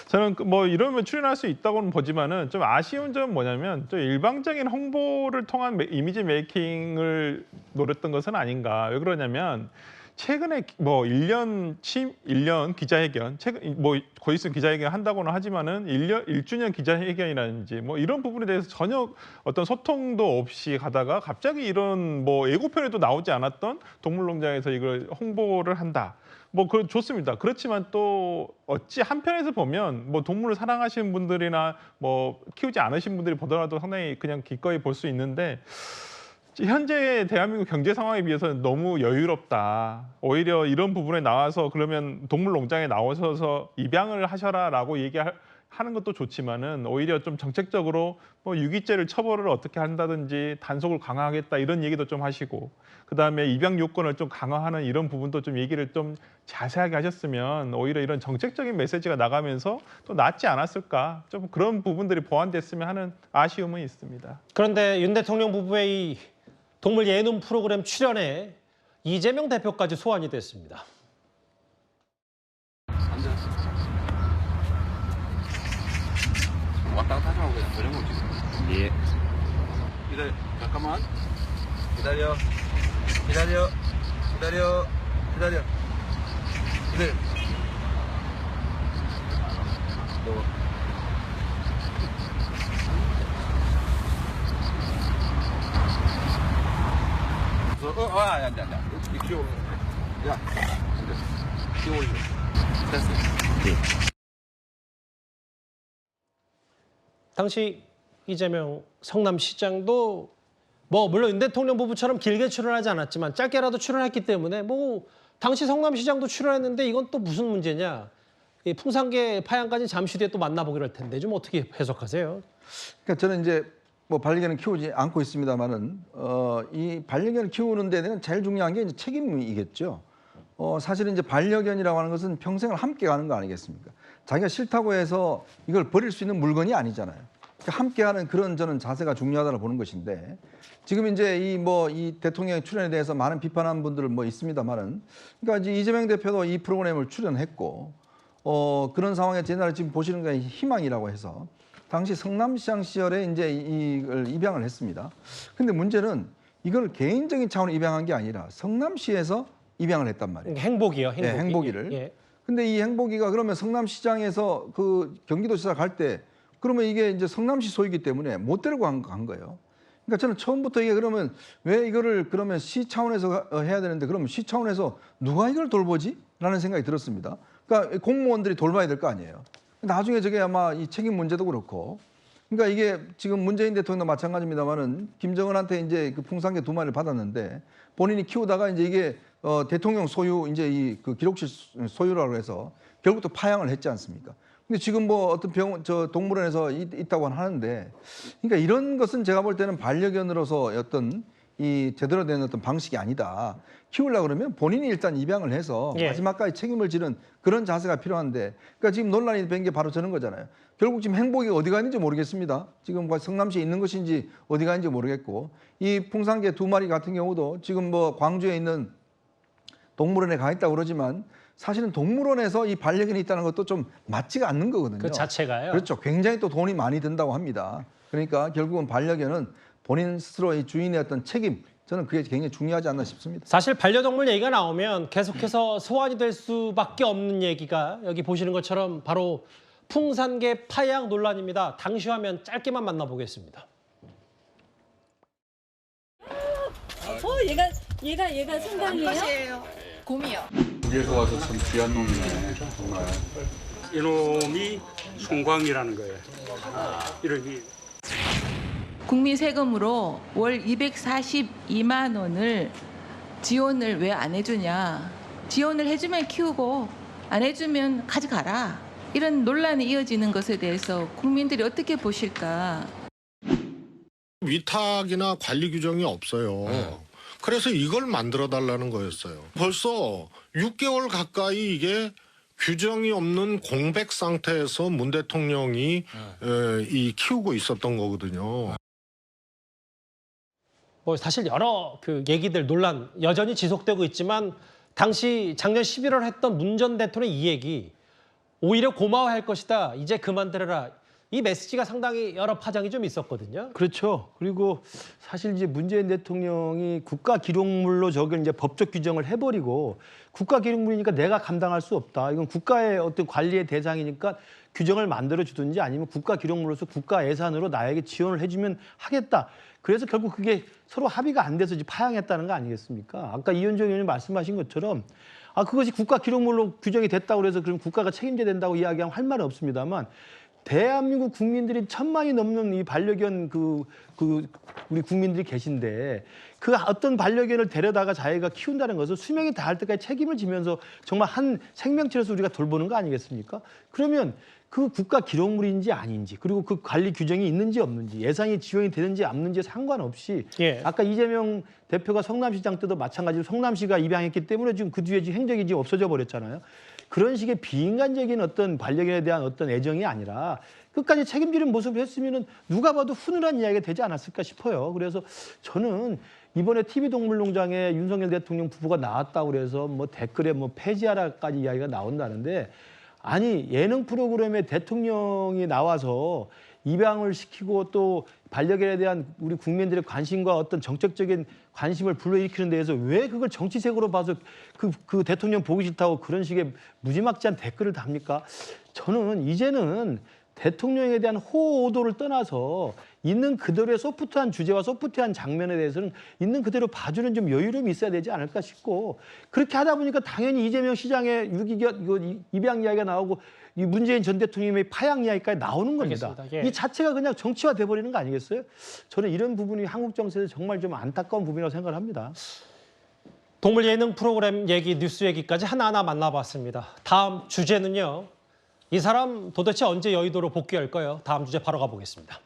저는 뭐 이러면 출연할 수 있다고는 보지만은 좀 아쉬운 점은 뭐냐면 좀 일방적인 홍보를 통한 이미지 메이킹을 노렸던 것은 아닌가. 왜 그러냐면 최근에 뭐 1년 기자회견, 뭐 곧 있으면 기자회견 한다고는 하지만은 1주년 기자회견이라든지 뭐 이런 부분에 대해서 전혀 어떤 소통도 없이 가다가 갑자기 이런 뭐 예고편에도 나오지 않았던 동물농장에서 이걸 홍보를 한다. 뭐 그 좋습니다. 그렇지만 또 어찌 한편에서 보면 뭐 동물을 사랑하시는 분들이나 뭐 키우지 않으신 분들이 보더라도 상당히 그냥 기꺼이 볼 수 있는데 현재 대한민국 경제 상황에 비해서는 너무 여유롭다. 오히려 이런 부분에 나와서 그러면 동물농장에 나오셔서 입양을 하셔라라고 얘기하는 것도 좋지만은 오히려 좀 정책적으로 뭐 유기죄를 처벌을 어떻게 한다든지 단속을 강화하겠다 이런 얘기도 좀 하시고 그다음에 입양 요건을 좀 강화하는 이런 부분도 좀 얘기를 좀 자세하게 하셨으면 오히려 이런 정책적인 메시지가 나가면서 또 낫지 않았을까. 좀 그런 부분들이 보완됐으면 하는 아쉬움은 있습니다. 그런데 윤 대통령 부부의 이 동물 예능 프로그램 출연에 이재명 대표까지 소환이 됐습니다. 왔다 갔다 하자고 그냥 저녁 먹지. 예. 기다려. 잠깐만. 기다려. 기다려. 기다려. 기다려. 기다려. 앉아. 이거 야, 이거 올려. 됐어. 당시 이재명 성남시장도 뭐 물론 윤 대통령 부부처럼 길게 출연하지 않았지만 짧게라도 출연했기 때문에 뭐 당시 성남시장도 출연했는데 이건 또 무슨 문제냐. 이 풍산개 파양까지 잠시 뒤에 또 만나보기로 할 텐데 좀 어떻게 해석하세요? 그러니까 저는 이제 뭐 반려견을 키우지 않고 있습니다만은 이 반려견을 키우는 데는 제일 중요한 게 이제 책임이겠죠. 사실은 이제 반려견이라고 하는 것은 평생을 함께 가는 거 아니겠습니까? 자기가 싫다고 해서 이걸 버릴 수 있는 물건이 아니잖아요. 그러니까 함께하는 그런 저는 자세가 중요하다고 보는 것인데 지금 이제 이 대통령의 출연에 대해서 많은 비판한 분들 뭐 있습니다만은 그러니까 이제 이재명 대표도 이 프로그램을 출연했고 그런 상황에 옛날에 지금 보시는 게 희망이라고 해서 당시 성남시장 시절에 이제 이걸 입양을 했습니다. 근데 문제는 이걸 개인적인 차원으로 입양한 게 아니라 성남시에서 입양을 했단 말이에요. 행복이요, 행복이. 네, 행복이를. 예. 근데 이 행복이가 그러면 성남시장에서 그 경기도지사 갈 때 그러면 이게 이제 성남시 소유이기 때문에 못 데리고 간 거예요. 그러니까 저는 처음부터 이게 그러면 왜 이거를 그러면 시 차원에서 해야 되는데 그러면 시 차원에서 누가 이걸 돌보지? 라는 생각이 들었습니다. 그러니까 공무원들이 돌봐야 될 거 아니에요. 나중에 저게 아마 이 책임 문제도 그렇고 그러니까 이게 지금 문재인 대통령도 마찬가지입니다만은 김정은한테 이제 그 풍산개 2마리를 받았는데 본인이 키우다가 이제 이게 대통령 소유 이제 그 기록실 소유라고 해서 결국 또 파양을 했지 않습니까? 근데 지금 뭐 어떤 동물원에서 있다고 하는데 그러니까 이런 것은 제가 볼 때는 반려견으로서 어떤 이 제대로 된 어떤 방식이 아니다. 키우려고 그러면 본인이 일단 입양을 해서 마지막까지 책임을 지는 그런 자세가 필요한데 그러니까 지금 논란이 된 게 바로 저런 거잖아요. 결국 지금 행복이 어디가 있는지 모르겠습니다. 지금 성남시에 있는 것인지 어디가 있는지 모르겠고 이 풍산개 2마리 같은 경우도 지금 뭐 광주에 있는 동물원에 가 있다고 그러지만 사실은 동물원에서 이 반려견이 있다는 것도 좀 맞지가 않는 거거든요. 그 자체가요. 그렇죠. 굉장히 또 돈이 많이 든다고 합니다. 그러니까 결국은 반려견은 본인 스스로의 주인의 어떤 책임 저는 그게 굉장히 중요하지 않나 싶습니다. 사실 반려동물 얘기가 나오면 계속해서 소환이 될 수밖에 없는 얘기가 여기 보시는 것처럼 바로 풍산개 파양 논란입니다. 당시 화면 짧게만 만나보겠습니다. 얘가 성당이에요? 곰이요. 위에서 와서 참 귀한 놈이네 정말. 이놈이 송광이라는 거예요. 이름이. 국민 세금으로 월 242만 원을 지원을 왜 안 해주냐. 지원을 해주면 키우고 안 해주면 가져가라. 이런 논란이 이어지는 것에 대해서 국민들이 어떻게 보실까. 위탁이나 관리 규정이 없어요. 그래서 이걸 만들어 달라는 거였어요. 벌써 6개월 가까이 이게 규정이 없는 공백 상태에서 문 대통령이 키우고 있었던 거거든요. 뭐 사실 여러 그 얘기들 논란 여전히 지속되고 있지만 당시 작년 11월 했던 문 전 대통령 이 얘기 오히려 고마워할 것이다. 이제 그만들어라. 이 메시지가 상당히 여러 파장이 좀 있었거든요. 그렇죠. 그리고 사실 이제 문재인 대통령이 국가 기록물로 저걸 이제 법적 규정을 해버리고 국가 기록물이니까 내가 감당할 수 없다. 이건 국가의 어떤 관리의 대상이니까 규정을 만들어 주든지 아니면 국가 기록물로서 국가 예산으로 나에게 지원을 해주면 하겠다. 그래서 결국 그게 서로 합의가 안 돼서 이제 파양했다는 거 아니겠습니까? 아까 이현정 의원님 말씀하신 것처럼 그것이 국가 기록물로 규정이 됐다고 해서 그럼 국가가 책임져야 된다고 이야기하면 할 말은 없습니다만 대한민국 국민들이 1000만이 넘는 이 반려견 우리 국민들이 계신데 그 어떤 반려견을 데려다가 자기가 키운다는 것은 수명이 다할 때까지 책임을 지면서 정말 한 생명체로서 우리가 돌보는 거 아니겠습니까? 그러면 그 국가 기록물인지 아닌지 그리고 그 관리 규정이 있는지 없는지 예산이 지원이 되는지 없는지 상관없이 아까 이재명 대표가 성남시장 때도 마찬가지로 성남시가 입양했기 때문에 지금 그 뒤에 지금 행적이 지금 없어져 버렸잖아요. 그런 식의 비인간적인 어떤 반려견에 대한 어떤 애정이 아니라 끝까지 책임지는 모습을 했으면은 누가 봐도 훈훈한 이야기가 되지 않았을까 싶어요. 그래서 저는 이번에 TV동물농장에 윤석열 대통령 부부가 나왔다고 그래서 뭐 댓글에 뭐 폐지하라까지 이야기가 나온다는데 아니 예능 프로그램에 대통령이 나와서 입양을 시키고 또 반려견에 대한 우리 국민들의 관심과 어떤 정책적인 관심을 불러일으키는 데에서 왜 그걸 정치색으로 봐서 그 대통령 보기 싫다고 그런 식의 무지막지한 댓글을 답니까? 저는 이제는 대통령에 대한 호오도를 떠나서 있는 그대로의 소프트한 주제와 소프트한 장면에 대해서는 있는 그대로 봐주는 좀 여유로움이 있어야 되지 않을까 싶고 그렇게 하다 보니까 당연히 이재명 시장의 유기견 입양 이야기가 나오고 이 문재인 전 대통령의 파양 이야기까지 나오는 겁니다. 이 자체가 그냥 정치화돼 버리는 거 아니겠어요? 저는 이런 부분이 한국 정세에서 정말 좀 안타까운 부분이라고 생각을 합니다. 동물 예능 프로그램 얘기, 뉴스 얘기까지 하나하나 만나봤습니다. 다음 주제는요. 이 사람 도대체 언제 여의도로 복귀할까요? 다음 주제 바로 가보겠습니다.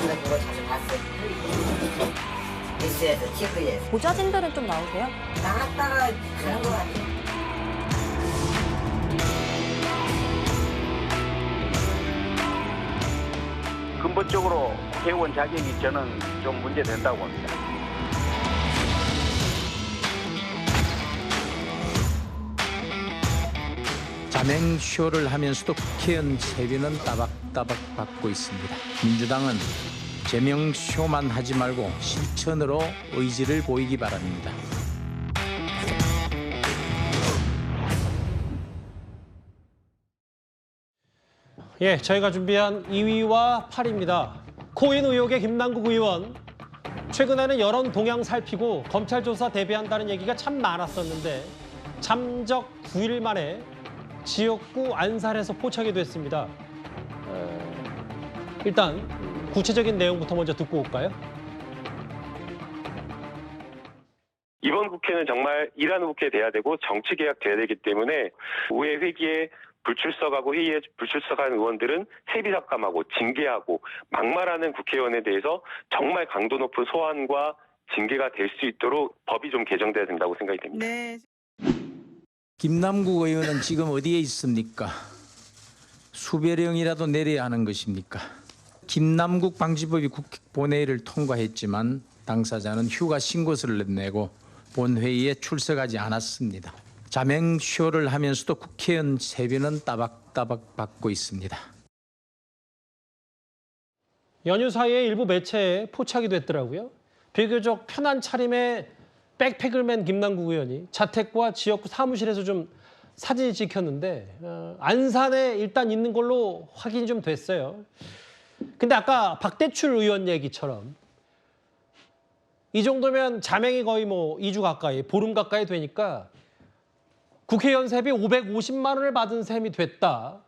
나 그거 자주 봤어요. 뉴스에서, TV에서. 보좌진들은 좀 나오세요? 나갔다가 가는 것 같아요. 근본적으로 국회의원 자격이 저는 좀 문제된다고 봅니다. 자맹쇼를 하면서도 국회의원 세비는 따박따박 받고 있습니다. 민주당은 제명쇼만 하지 말고 실천으로 의지를 보이기 바랍니다. 예, 저희가 준비한 2위와 8위입니다. 코인 의혹의 김남국 의원. 최근에는 여론 동향 살피고 검찰 조사 대비한다는 얘기가 참 많았었는데 잠적 9일 만에 지역구 안산에서 포착이 됐습니다. 일단 구체적인 내용부터 먼저 듣고 올까요? 이번 국회는 정말 일하는 국회 돼야 되고 정치 개혁 돼야 되기 때문에 의회 회기에 불출석하고 회의에 불출석한 의원들은 세비 삭감하고 징계하고 막말하는 국회의원에 대해서 정말 강도 높은 소환과 징계가 될 수 있도록 법이 좀 개정돼야 된다고 생각이 됩니다. 네. 김남국 의원은 지금 어디에 있습니까? 수배령이라도 내려야 하는 것입니까? 김남국 방지법이 국회 본회의를 통과했지만 당사자는 휴가 신고서를 내고 본회의에 출석하지 않았습니다. 자맹쇼를 하면서도 국회의원 세비는 따박따박 받고 있습니다. 연휴 사이에 일부 매체에 포착이 됐더라고요. 비교적 편한 차림에 백팩을 맨 김남국 의원이 자택과 지역구 사무실에서 좀 사진이 찍혔는데 안산에 일단 있는 걸로 확인이 좀 됐어요. 근데 아까 박대출 의원 얘기처럼 이 정도면 자맹이 거의 뭐 2주 가까이, 보름 가까이 되니까 국회의원 세비 550만 원을 받은 셈이 됐다.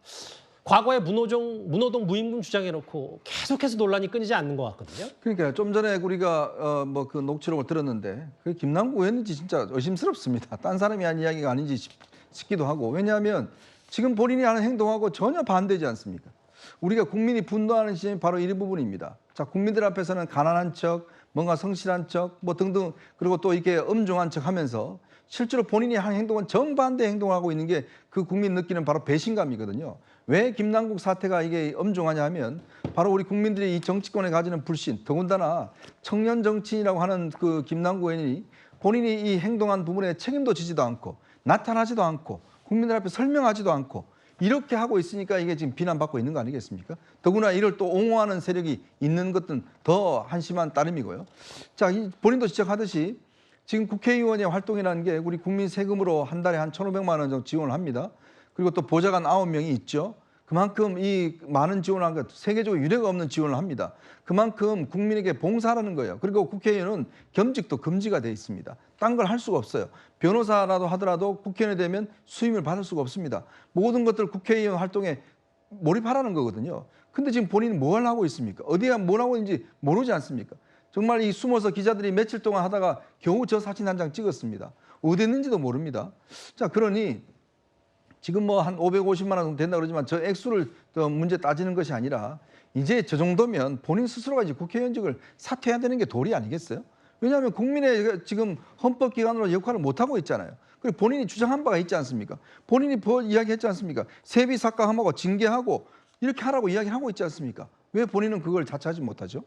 과거에 문호동 무임금 주장해놓고 계속해서 논란이 끊이지 않는 것 같거든요. 그러니까 좀 전에 우리가 뭐 그 녹취록을 들었는데 그 김남국 의원인지 진짜 의심스럽습니다. 딴 사람이 한 이야기가 아닌지 싶기도 하고. 왜냐하면 지금 본인이 하는 행동하고 전혀 반대지 않습니까? 우리가 국민이 분노하는 지점이 바로 이 부분입니다. 자, 국민들 앞에서는 가난한 척, 뭔가 성실한 척, 뭐 등등, 그리고 또 이렇게 엄중한 척 하면서 실제로 본인이 한 행동은 정반대 행동을 하고 있는 게 그 국민 느끼는 바로 배신감이거든요. 왜 김남국 사태가 이게 엄중하냐 하면 바로 우리 국민들이 이 정치권에 가지는 불신, 더군다나 청년 정치인이라고 하는 그 김남국 의원이 본인이 이 행동한 부분에 책임도 지지도 않고 나타나지도 않고 국민들 앞에 설명하지도 않고 이렇게 하고 있으니까 이게 지금 비난받고 있는 거 아니겠습니까? 더구나 이를 또 옹호하는 세력이 있는 것은 더 한심한 따름이고요. 자, 본인도 지적하듯이 지금 국회의원의 활동이라는 게 우리 국민 세금으로 한 달에 한 1,500만 원 정도 지원을 합니다. 그리고 또 보좌관 9명이 있죠. 그만큼 이 많은 지원을 한 것, 세계적으로 유례가 없는 지원을 합니다. 그만큼 국민에게 봉사하는 거예요. 그리고 국회의원은 겸직도 금지가 돼 있습니다. 딴 걸 할 수가 없어요. 변호사라도 하더라도 국회의원이 되면 수임을 받을 수가 없습니다. 모든 것들 국회의원 활동에 몰입하라는 거거든요. 근데 지금 본인은 뭘 하고 있습니까? 어디에 뭘 하고 있는지 모르지 않습니까? 정말 이 숨어서 기자들이 며칠 동안 하다가 겨우 저 사진 한 장 찍었습니다. 어디 있는지도 모릅니다. 자, 그러니 지금 뭐 한 550만 원 정도 된다 그러지만 저 액수를 더 문제 따지는 것이 아니라 이제 저 정도면 본인 스스로가 이제 국회의원직을 사퇴해야 되는 게 도리 아니겠어요? 왜냐하면 국민의 지금 헌법기관으로 역할을 못하고 있잖아요. 그리고 본인이 주장한 바가 있지 않습니까? 본인이 이야기했지 않습니까? 세비 삭감하고 징계하고 이렇게 하라고 이야기하고 있지 않습니까? 왜 본인은 그걸 자처하지 못하죠?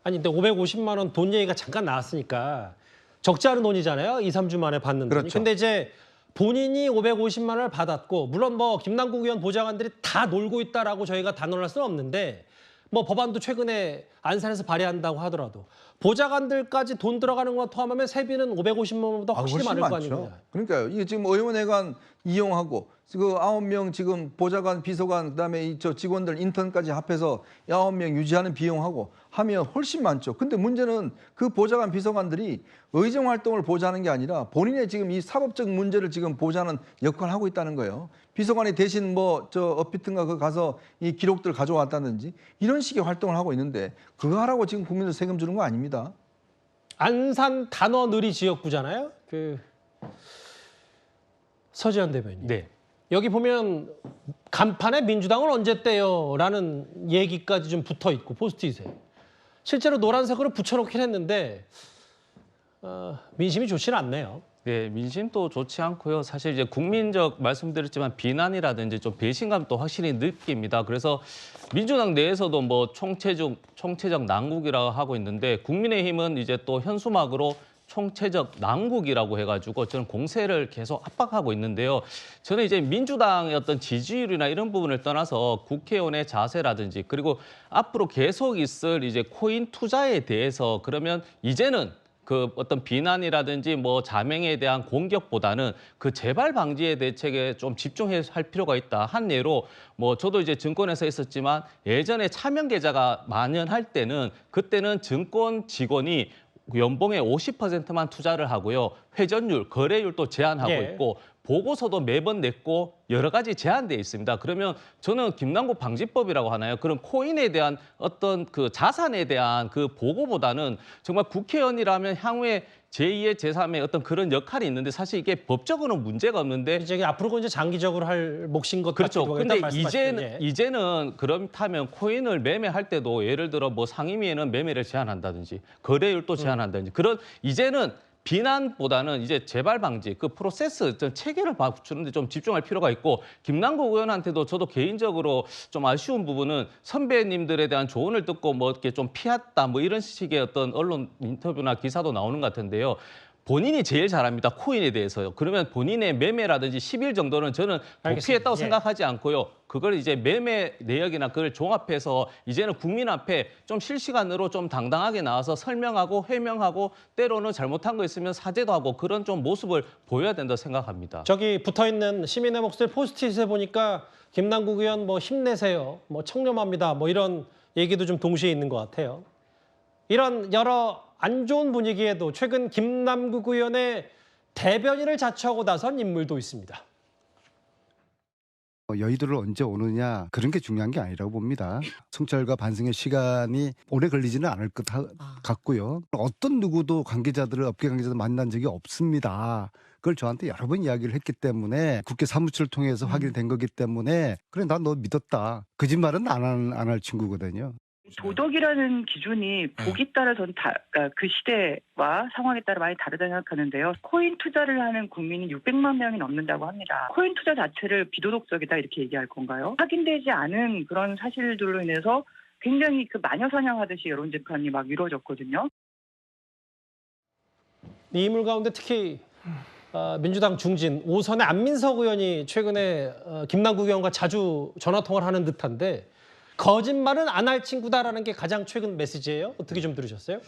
아니 근데 550만 원 돈 얘기가 잠깐 나왔으니까 적지 않은 돈이잖아요. 2, 3주 만에 받는 돈이. 그렇죠. 근데 이제 본인이 550만 원을 받았고 물론 뭐 김남국 의원 보좌관들이 다 놀고 있다라고 저희가 단언할 수는 없는데 뭐 법안도 최근에 안산에서 발의한다고 하더라도 보좌관들까지 돈 들어가는 것 포함하면 세비는 550만 원보다 훨씬 많을 거 아닙니까? 그러니까요. 이게 지금 의원회관 이용하고 그 9명 지금 보좌관, 비서관, 그다음에 이 저 직원들 인턴까지 합해서 9명 유지하는 비용하고 하면 훨씬 많죠. 근데 문제는 그 보좌관, 비서관들이 의정 활동을 보좌하는 게 아니라 본인의 지금 이 사법적 문제를 지금 보좌하는 역할을 하고 있다는 거예요. 비서관이 대신 뭐 저 업비트인가 그 가서 이 기록들 가져왔다든지 이런 식의 활동을 하고 있는데 그거 하라고 지금 국민들 세금 주는 거 아닙니다. 안산 단원의리 지역구잖아요. 그 서지현 대변인. 네. 여기 보면 간판에 민주당은 언제 떼요? 라는 얘기까지 좀 붙어 있고 포스트잇에. 실제로 노란색으로 붙여놓긴 했는데 민심이 좋지는 않네요. 네, 민심도 좋지 않고요. 사실 이제 국민적 말씀드렸지만 비난이라든지 좀 배신감도 확실히 느낍니다. 그래서 민주당 내에서도 뭐 총체적 난국이라고 하고 있는데 국민의힘은 이제 또 현수막으로 총체적 난국이라고 해가지고 저는 공세를 계속 압박하고 있는데요. 저는 이제 민주당의 어떤 지지율이나 이런 부분을 떠나서 국회의원의 자세라든지 그리고 앞으로 계속 있을 이제 코인 투자에 대해서 그러면 이제는 그 어떤 비난이라든지 뭐 자맹에 대한 공격보다는 그 재발 방지의 대책에 좀 집중해야 할 필요가 있다. 한 예로 뭐 저도 이제 증권회사에 있었지만 예전에 차명 계좌가 만연할 때는 그때는 증권 직원이 연봉의 50%만 투자를 하고요. 회전율, 거래율도 제한하고 예. 있고 보고서도 매번 냈고 여러 가지 제한돼 있습니다. 그러면 저는 김남국 방지법이라고 하나요? 그런 코인에 대한 어떤 그 자산에 대한 그 보고보다는 정말 국회의원이라면 향후에 제2의 제3의 어떤 그런 역할이 있는데 사실 이게 법적으로는 문제가 없는데 이제 앞으로 이제 장기적으로 할 몫인 것 그렇죠. 같기도 하고 근데 일단 말씀하시죠. 예. 이제는 그렇다면 코인을 매매할 때도 예를 들어 뭐 상임위에는 매매를 제한한다든지 거래율도 제한한다든지 그런 이제는 비난보다는 이제 재발 방지, 그 프로세스, 체계를 맞추는데 좀 집중할 필요가 있고 김남국 의원한테도 저도 개인적으로 좀 아쉬운 부분은 선배님들에 대한 조언을 듣고 뭐 이렇게 좀 피했다 뭐 이런 식의 어떤 언론 인터뷰나 기사도 나오는 것 같은데요. 본인이 제일 잘합니다. 코인에 대해서요. 그러면 본인의 매매라든지 10일 정도는 저는 도피했다고 예. 생각하지 않고요. 그걸 이제 매매 내역이나 그걸 종합해서 이제는 국민 앞에 좀 실시간으로 좀 당당하게 나와서 설명하고 해명하고 때로는 잘못한 거 있으면 사죄도 하고 그런 좀 모습을 보여야 된다고 생각합니다. 저기 붙어있는 시민의 목소리 포스트잇에 보니까 김남국 의원 뭐 힘내세요, 뭐 청렴합니다, 뭐 이런 얘기도 좀 동시에 있는 것 같아요. 이런 여러 안 좋은 분위기에도 최근 김남국 의원의 대변인을 자처하고 나선 인물도 있습니다. 여의도를 언제 오느냐 그런 게 중요한 게 아니라고 봅니다. 성찰과 반성의 시간이 오래 걸리지는 않을 것 같고요. 어떤 누구도 관계자들을 업계 관계자들 만난 적이 없습니다. 그걸 저한테 여러 번 이야기를 했기 때문에 국회 사무처를 통해서 확인된 거기 때문에 그래 난 너 믿었다. 거짓말은 안 할 친구거든요. 도덕이라는 기준이 보기 따라서는 그러니까 그 시대와 상황에 따라 많이 다르다고 생각하는데요. 코인 투자를 하는 국민이 600만 명이 넘는다고 합니다. 코인 투자 자체를 비도덕적이다 이렇게 얘기할 건가요? 확인되지 않은 그런 사실들로 인해서 굉장히 그 마녀 사냥하듯이 여론 재판이 막 이루어졌거든요. 이 인물 가운데 특히 민주당 중진 5선의 안민석 의원이 최근에 김남국 의원과 자주 전화 통화를 하는 듯한데 거짓말은 안 할 친구다라는 게 가장 최근 메시지예요. 어떻게 좀 들으셨어요?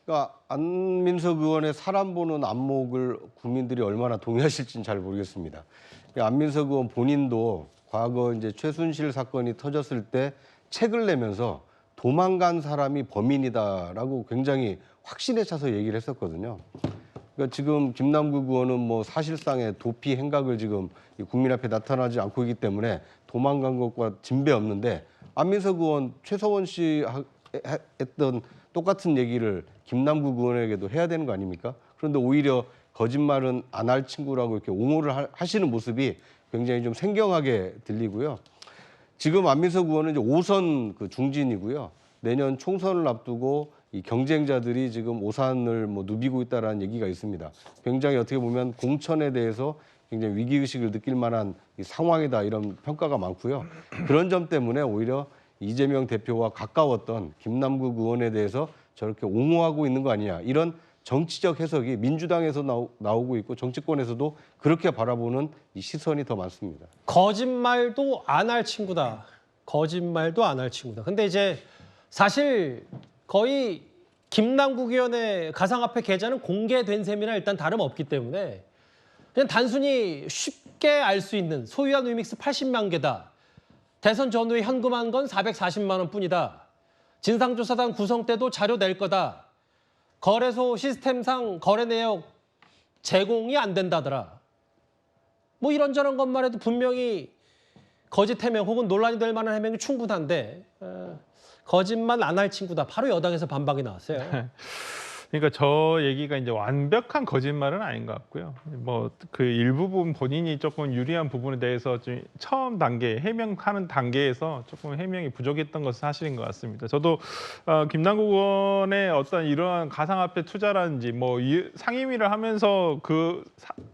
그러니까 안민석 의원의 사람 보는 안목을 국민들이 얼마나 동의하실지는 잘 모르겠습니다. 안민석 의원 본인도 과거 이제 최순실 사건이 터졌을 때 책을 내면서 도망간 사람이 범인이다라고 굉장히 확신에 차서 얘기를 했었거든요. 그러니까 지금 김남국 의원은 뭐 사실상의 도피 행각을 지금 국민 앞에 나타나지 않고 있기 때문에 도망간 것과 진배 없는데 안민석 의원, 최서원 씨 했던 똑같은 얘기를 김남국 의원에게도 해야 되는 거 아닙니까? 그런데 오히려 거짓말은 안 할 친구라고 이렇게 옹호를 하시는 모습이 굉장히 좀 생경하게 들리고요. 지금 안민석 의원은 이제 5선 그 중진이고요. 내년 총선을 앞두고 이 경쟁자들이 지금 오산을 뭐 누비고 있다라는 얘기가 있습니다. 굉장히 어떻게 보면 공천에 대해서 굉장히 위기의식을 느낄 만한 상황이다 이런 평가가 많고요. 그런 점 때문에 오히려 이재명 대표와 가까웠던 김남국 의원에 대해서 저렇게 옹호하고 있는 거 아니냐 이런 정치적 해석이 민주당에서 나오고 있고 정치권에서도 그렇게 바라보는 이 시선이 더 많습니다. 거짓말도 안 할 친구다. 거짓말도 안 할 친구다. 근데 이제 사실 거의 김남국 의원의 가상화폐 계좌는 공개된 셈이나 일단 다름없기 때문에 그냥 단순히 쉽게 알 수 있는 소유한 위믹스 80만 개다. 대선 전후에 현금한 건 440만 원뿐이다. 진상조사단 구성 때도 자료 낼 거다. 거래소 시스템상 거래 내역 제공이 안 된다더라. 뭐 이런저런 것만 해도 분명히 거짓 해명 혹은 논란이 될 만한 해명이 충분한데 거짓말 안 할 친구다. 바로 여당에서 반박이 나왔어요. 그러니까 저 얘기가 이제 완벽한 거짓말은 아닌 것 같고요. 뭐 그 일부분 본인이 조금 유리한 부분에 대해서 좀 처음 단계 해명하는 단계에서 조금 해명이 부족했던 것은 사실인 것 같습니다. 저도 김남국 의원의 어떤 이러한 가상화폐 투자라든지 뭐 상임위를 하면서 그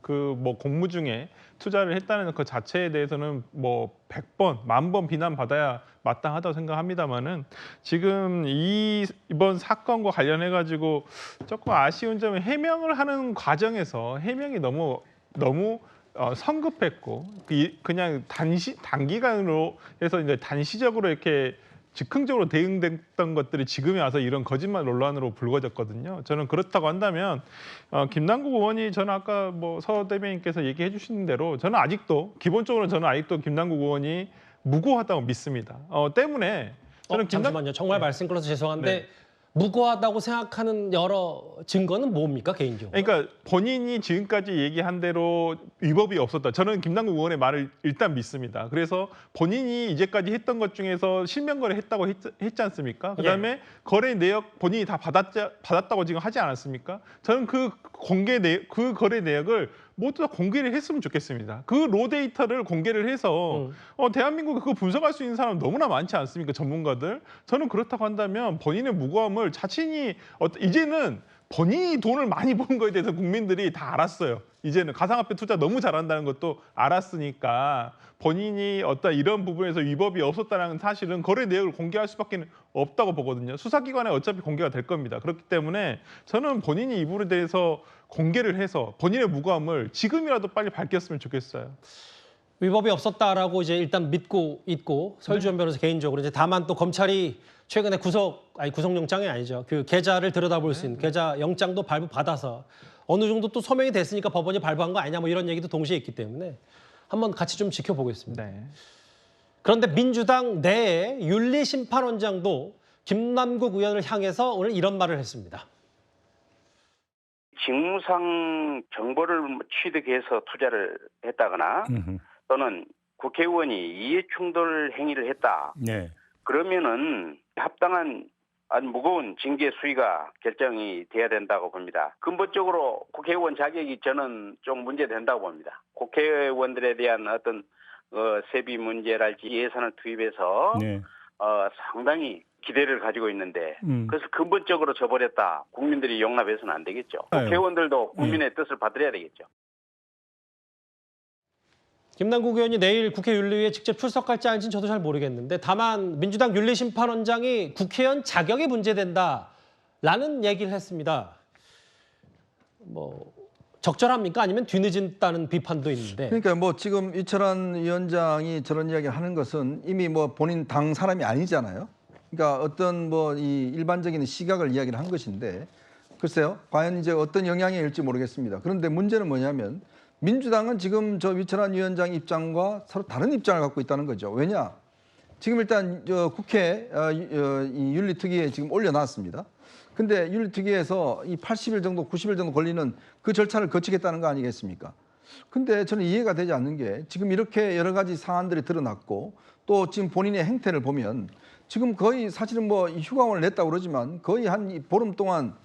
뭐 공무 중에 투자를 했다는 그 자체에 대해서는 뭐 100번, 10,000번 비난받아야 마땅하다고 생각합니다만은 지금 이번 사건과 관련해 가지고 조금 아쉬운 점은 해명을 하는 과정에서 해명이 너무 성급했고 그냥 단기간으로 해서 이제 단시적으로 이렇게 즉흥적으로 대응됐던 것들이 지금에 와서 이런 거짓말 논란으로 불거졌거든요. 저는 그렇다고 한다면 김남국 의원이 저는 아까 뭐 서 대변인께서 얘기해 주신 대로 저는 기본적으로 김남국 의원이 무고하다고 믿습니다. 때문에 저는 잠시만요. 정말 말씀 끊어서 죄송한데 무고하다고 생각하는 여러 증거는 뭡니까 개인적으로? 그러니까 본인이 지금까지 얘기한 대로 위법이 없었다. 저는 김남국 의원의 말을 일단 믿습니다. 그래서 본인이 이제까지 했던 것 중에서 실명거래 했다고 했지 않습니까? 그다음에 거래 내역 본인이 다 받았다고 지금 하지 않았습니까? 저는 그 거래 내역을 모두 다 공개를 했으면 좋겠습니다. 그 로데이터를 공개를 해서 대한민국에 그거 분석할 수 있는 사람 너무나 많지 않습니까? 전문가들. 저는 그렇다고 한다면 본인의 무고함을 자신이 이제는 본인이 돈을 많이 번 거에 대해서 국민들이 다 알았어요. 이제는 가상화폐 투자 너무 잘한다는 것도 알았으니까 본인이 어떤 이런 부분에서 위법이 없었다는 사실은 거래 내역을 공개할 수밖에 없다고 보거든요. 수사기관에 어차피 공개가 될 겁니다. 그렇기 때문에 저는 본인이 이 부분에 대해서 공개를 해서 본인의 무고함을 지금이라도 빨리 밝혔으면 좋겠어요. 위법이 없었다라고 이제 일단 믿고 있고 설주현 변호사 개인적으로 이제 다만 또 검찰이 최근에 구속영장이 아니죠. 그 계좌를 들여다볼 수 있는 계좌 영장도 발부받아서 어느 정도 또 소명이 됐으니까 법원이 발부한 거 아니냐 뭐 이런 얘기도 동시에 있기 때문에 한번 같이 좀 지켜보겠습니다. 그런데 민주당 내에 윤리심판원장도 김남국 의원을 향해서 오늘 이런 말을 했습니다. 직무상 정보를 취득해서 투자를 했다거나 또는 국회의원이 이해충돌 행위를 했다. 그러면은 합당한 아주 무거운 징계 수위가 결정이 돼야 된다고 봅니다. 근본적으로 국회의원 자격이 저는 좀 문제된다고 봅니다. 국회의원들에 대한 어떤 세비 문제랄지 예산을 투입해서 상당히 기대를 가지고 있는데 그래서 근본적으로 져버렸다. 국민들이 용납해서는 안 되겠죠. 국회의원들도 국민의 뜻을 받들어야 되겠죠. 김남국 의원이 내일 국회 윤리위에 직접 출석할지 아닌지는 저도 잘 모르겠는데 다만 민주당 윤리심판원장이 국회의원 자격이 문제된다라는 얘기를 했습니다. 뭐 적절합니까? 아니면 뒤늦었다는 비판도 있는데. 그러니까 뭐 지금 이철환 위원장이 저런 이야기를 하는 것은 이미 뭐 본인 당 사람이 아니잖아요. 그러니까 어떤 뭐 이 일반적인 시각을 이야기를 한 것인데 글쎄요. 과연 이제 어떤 영향이 일지 모르겠습니다. 그런데 문제는 뭐냐면 민주당은 지금 저 이철환 위원장 입장과 서로 다른 입장을 갖고 있다는 거죠. 왜냐? 지금 일단 국회 이 윤리특위에 지금 올려놨습니다. 근데 윤리특위에서 이 80일 정도, 90일 정도 걸리는 그 절차를 거치겠다는 거 아니겠습니까? 근데 저는 이해가 되지 않는 게 지금 이렇게 여러 가지 사안들이 드러났고 또 지금 본인의 행태를 보면 지금 거의 사실은 뭐 휴가원을 냈다고 그러지만 거의 한 보름 동안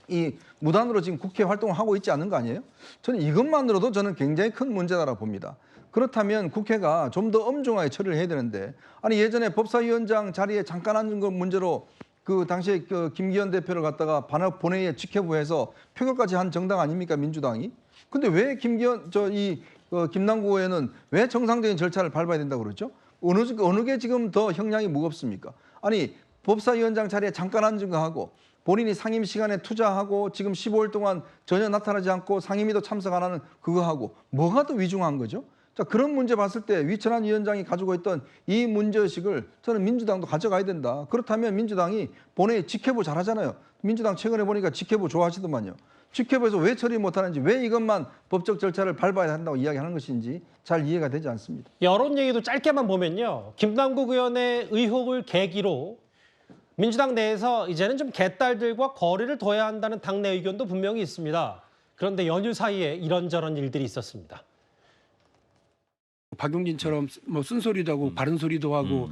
이 무단으로 지금 국회 활동을 하고 있지 않는 거 아니에요? 저는 이것만으로도 저는 굉장히 큰 문제다라고 봅니다. 그렇다면 국회가 좀 더 엄중하게 처리를 해야 되는데 아니 예전에 법사위원장 자리에 잠깐 앉은 것 문제로 그 당시에 그 김기현 대표를 갖다가 반합 본회의에 직회부해서 표결까지 한 정당 아닙니까 민주당이? 근데 왜 김남국 의원은 왜 정상적인 절차를 밟아야 된다고 그러죠? 어느 게 지금 더 형량이 무겁습니까? 아니 법사위원장 자리에 잠깐 앉은 거 하고 본인이 상임 시간에 투자하고 지금 15일 동안 전혀 나타나지 않고 상임위도 참석 안 하는 그거 하고 뭐가 더 위중한 거죠? 자, 그런 문제 봤을 때 위철환 위원장이 가지고 있던 이 문제의식을 저는 민주당도 가져가야 된다. 그렇다면 민주당이 본회의 직회부 잘하잖아요. 민주당 최근에 보니까 직회부 좋아하시더만요. 직회부에서 왜 처리 못하는지 왜 이것만 법적 절차를 밟아야 한다고 이야기하는 것인지 잘 이해가 되지 않습니다. 여론 얘기도 짧게만 보면요. 김남국 의원의 의혹을 계기로 민주당 내에서 이제는 좀 개딸들과 거리를 둬야 한다는 당내 의견도 분명히 있습니다. 그런데 연휴 사이에 이런저런 일들이 있었습니다. 박용진처럼 뭐 쓴소리도 하고 바른 소리도 하고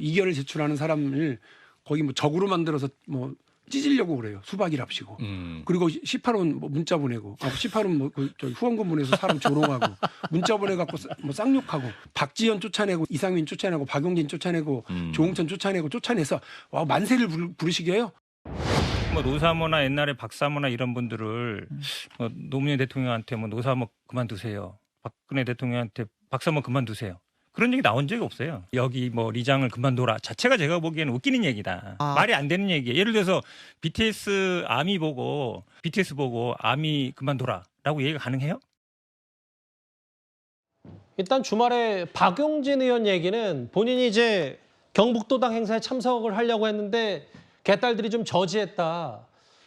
이견을 제출하는 사람을 거기 뭐 적으로 만들어서 뭐 찢으려고 그래요. 수박이랍시고. 그리고 18원 뭐 문자 보내고, 18원 뭐 저기 후원금 보내서 사람 조롱하고, 문자 보내갖고 뭐 쌍욕하고, 박지현 쫓아내고, 이상민 쫓아내고, 박용진 쫓아내고, 조홍천 쫓아내서 와 만세를 부르시게요. 뭐 노사모나 옛날에 박사모나 이런 분들을 뭐 노무현 대통령한테 뭐 노사모 그만두세요. 박근혜 대통령한테 박사모 그만두세요. 그런 얘기 나온 적이 없어요. 여기 뭐 리장을 그만둬라 자체가 제가 보기에는 웃기는 얘기다. 말이 안 되는 얘기예요. 예를 들어서 BTS 보고 아미 그만둬라라고 얘기가 가능해요? 일단 주말에 박용진 의원 얘기는 본인이 이제 경북도당 행사에 참석을 하려고 했는데 개딸들이 좀 저지했다.